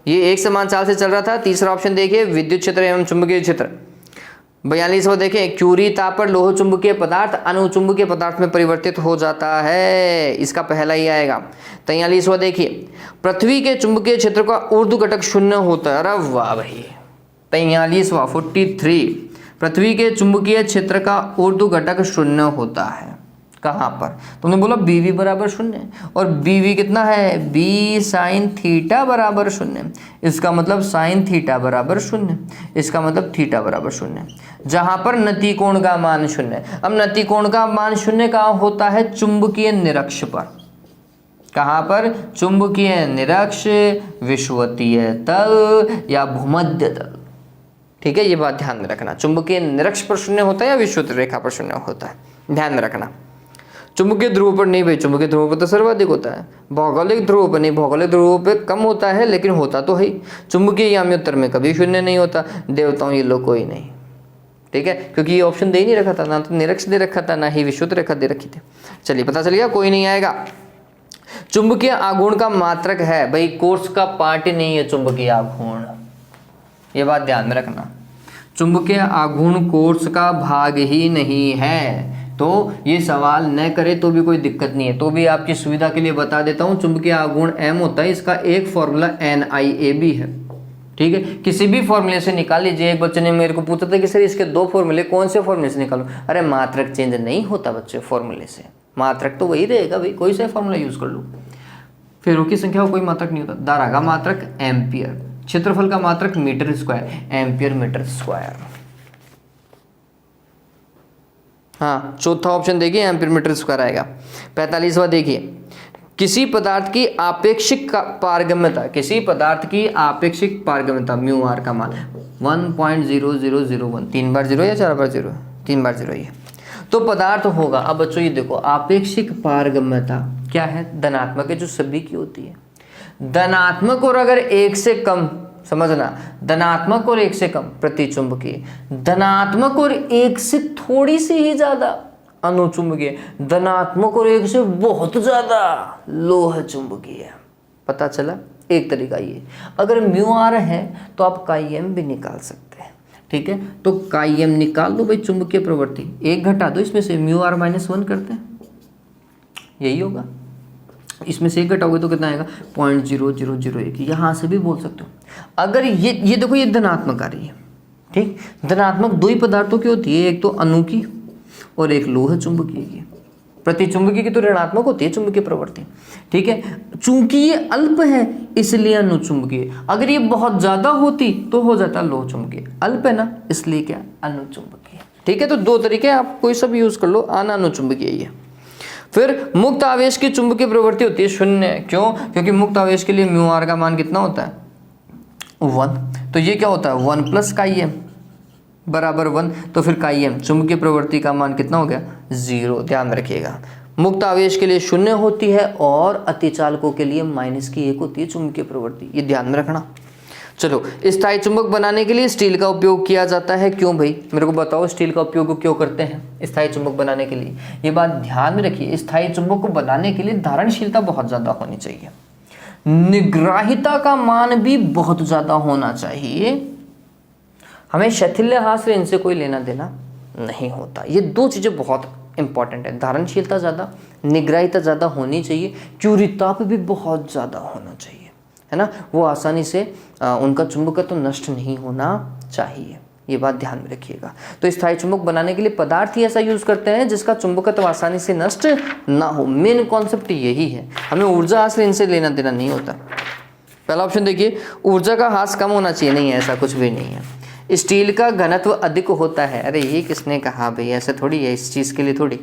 ये एक समान चाल से चल रहा था। तीसरा ऑप्शन देखिए, विद्युत क्षेत्र एवं चुंबकीय क्षेत्र। 42वां देखें, क्यूरी ताप पर लोह चुंबकीय पदार्थ अनुचुंबकीय पदार्थ में परिवर्तित हो जाता है, इसका पहला ही आएगा। 43वां देखिए, पृथ्वी के चुंबकीय क्षेत्र का ऊर्ध्व घटक 0 होता है। अरे वाह भाई। 43वां 43, पृथ्वी के चुंबकीय क्षेत्र का ऊर्ध्व घटक 0 होता है। कहाँ पर? तुमने बोला BV बराबर 0 और BV कितना है? B sin थीटा बराबर 0। इसका मतलब sin थीटा बराबर 0, इसका मतलब थीटा बराबर 0, जहाँ पर नतिकोण का मान 0 है। अब नतिकोण का मान 0 कहाँ होता है? चुंबकीय निरक्ष पर। कहाँ पर? चुंबकीय निरक्ष, विषुवतीय तल या भूमध्य तल। ठीक है, ये बात ध्यान में रखना। चुंबकीय निरक्ष पर 0 होता है या विषुवत रेखा पर 0 होता है, ध्यान में रखना। चुंबकीय ध्रुव पर नहीं भाई, चुंबकीय ध्रुव पर तो सर्वाधिक होता है। भौगोलिक ध्रुव पर नहीं, भौगोलिक ध्रुव पर कम होता है, लेकिन होता तो है ही। चुंबकीय याम्योत्तर में कभी 0 नहीं होता। देवताओं ये लोग कोई नहीं। ठीक है, क्योंकि ये ऑप्शन दे ही नहीं रखा था, ना तो निरक्ष दे रखा था, ना ही विषुवत रेखा दे रखी थी। चलिए पता चल गया, कोई नहीं आएगा। चुंबकीय आघूर्ण का मात्रक है भाई, कोर्स का पार्ट ही नहीं है चुंबकीय आघूर्ण, ये बात ध्यान में रखना। चुंबकीय आघूर्ण कोर्स का भाग ही नहीं है, तो ये सवाल न करे तो भी कोई दिक्कत नहीं है, तो भी आपकी सुविधा के लिए बता देता हूँ। चुंबकीय आघूर्ण M होता है, इसका एक फॉर्मूला NIAB है। ठीक है, किसी भी फॉर्मूले से निकाल लीजिए। एक बच्चे ने मेरे को पूछा था कि सर इसके 2 फॉर्मूले, कौन से फॉर्मूले से निकालूं? अरे मात्रक चेंज नहीं होता बच्चे फॉर्मूले से, मात्रक तो वही रहेगा भाई, कोई सा फॉर्मूला यूज कर लो। फेरों की संख्या का कोई मात्रक नहीं होता। धारा का मात्रक एम्पियर, क्षेत्रफल का मात्रक metre square, ampere metre square. हाँ, चौथा ऑप्शन देखिए, एम्पियर मीटर स्क्वायर आएगा। 45वां देखिए, किसी पदार्थ की आपेक्षिक पारगम्यता, किसी पदार्थ की आपेक्षिक पारगम्यता म्यू आर का मान 1.0001, 3 बार 0 या 4 बार 0? 3 बार 0 ही है, तो पदार्थ होगा। अब बच्चों ये देखो, आपेक्षिक पारगम्यता क्या है? धनात्मक है, जो सभी की होती है। धनात्मक और अगर 1 से कम, समझना, धनात्मक और 1 से कम प्रतिचुंबकीय, धनात्मक और 1 से थोड़ी सी ही ज्यादा अनुचुंबकीय, धनात्मक और 1 से बहुत ज्यादा लोह चुंबकीय। पता चला एक तरीका ये। अगर म्यू आर है तो आप काईएम भी निकाल सकते हैं। ठीक है, तो काईएम निकाल दो भाई, चुंबकीय प्रवृत्ति 1 घटा दो इसमें से, म्यू आर -1 करते हैं, यही होगा। इसमें से 1 घटाओगे तो कितना आएगा? 0.0001। यहाँ से भी बोल सकते हो। अगर ये देखो, ये धनात्मक आ रही है। ठीक, धनात्मक 2 ही पदार्थों की होती है, एक तो अणु की और एक लोह चुंबकीय की। प्रतिचुंबकीय की तो ऋणात्मक होती है चुंबकीय प्रवृत्ति। ठीक है, चूंकि ये अल्प है इसलिए अनुचुंबकीय। अगर ये बहुत ज्यादा होती तो हो जाता लोह चुंबकीय। अल्प है ना, इसलिए क्या? अनुचुंबकीय। ठीक है, तो 2 तरीके, आप कोई सा भी यूज कर लो, अनुचुंबकीय ही है। फिर मुक्त आवेश की चुंबकीय प्रवृत्ति होती है 0। क्यों? क्योंकि मुक्त आवेश के लिए म्यू आर का मान कितना होता है? 1। तो ये क्या होता है? 1 प्लस काईएम बराबर 1। तो फिर काईएम, चुंबकीय प्रवृत्ति का मान कितना हो गया? 0। ध्यान में रखिएगा, मुक्त आवेश के लिए 0 होती है और अतिचालकों के लिए -1 होती है चुंबकीय प्रवृत्ति, ये ध्यान में रखना। चलो, स्थायी चुंबक बनाने के लिए स्टील का उपयोग किया जाता है। क्यों भाई? मेरे को बताओ, स्टील का उपयोग क्यों करते हैं स्थायी चुंबक बनाने के लिए? ये बात ध्यान में रखिए, स्थायी चुंबक को बनाने के लिए धारणशीलता बहुत ज़्यादा होनी चाहिए, निग्राहिता का मान भी बहुत ज़्यादा होना चाहिए। हमें शैथिल्य हास्य इनसे कोई लेना देना नहीं होता। ये 2 चीज़ें बहुत इंपॉर्टेंट है, धारणशीलता ज़्यादा, निग्राहिता ज़्यादा होनी चाहिए, क्यूरिताप भी बहुत ज़्यादा होना चाहिए, है ना। वो आसानी से उनका चुंबकत्व नष्ट नहीं होना चाहिए, ये बात ध्यान में रखिएगा। तो स्थायी चुंबक बनाने के लिए पदार्थ ही ऐसा यूज करते हैं जिसका चुंबकत्व आसानी से नष्ट ना हो। मेन कॉन्सेप्ट यही है, हमें ऊर्जा हास इनसे लेना देना नहीं होता। पहला ऑप्शन देखिए, ऊर्जा का हास कम होना चाहिए, नहीं है, ऐसा कुछ भी नहीं है। स्टील का घनत्व अधिक होता है, अरे ये किसने कहा भाई? ऐसा थोड़ी है, इस चीज़ के लिए थोड़ी।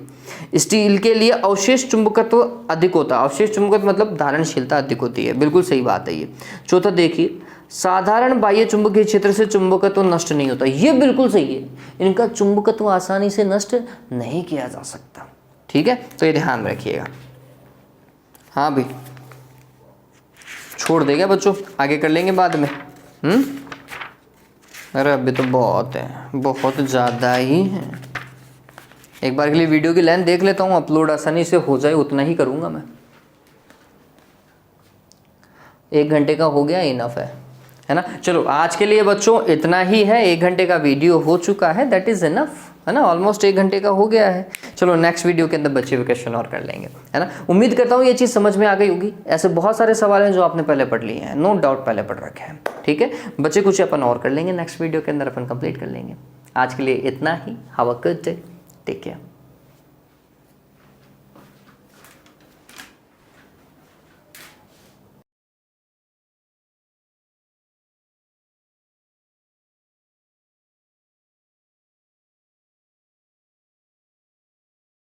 स्टील के लिए अवशेष चुंबकत्व अधिक होता है, अवशेष चुंबकत्व मतलब धारणशीलता अधिक होती है, बिल्कुल सही बात है ये। चौथा देखिए, साधारण बाह्य चुंबकीय क्षेत्र से चुंबकत्व नष्ट नहीं होता, ये बिल्कुल सही है, इनका चुंबकत्व आसानी से नष्ट नहीं किया जा सकता। ठीक है, तो ये ध्यान में रखिएगा। हाँ भाई, छोड़ देगा बच्चों, आगे कर लेंगे बाद में। अरे अभी तो बहुत है, बहुत ज़्यादा ही है। एक बार के लिए वीडियो की लेंथ देख लेता हूँ, अपलोड आसानी से हो जाए उतना ही करूँगा मैं। 1 घंटे का हो गया, इनफ है ना। चलो आज के लिए बच्चों इतना ही है, 1 घंटे का वीडियो हो चुका है, दैट इज़ इनफ, है ना। ऑलमोस्ट 1 घंटे का हो गया है। चलो नेक्स्ट वीडियो के अंदर बच्चे क्वेश्चन और कर लेंगे, है ना। उम्मीद करता हूँ ये चीज़ समझ में आ गई होगी। ऐसे बहुत सारे सवाल हैं जो आपने पहले पढ़ लिए हैं, नो डाउट पहले पढ़ रखे हैं। ठीक है, बच्चे कुछ अपन और कर लेंगे, नेक्स्ट वीडियो के अंदर अपन कंप्लीट कर लेंगे। आज के लिए इतना ही। Have a good day, take care.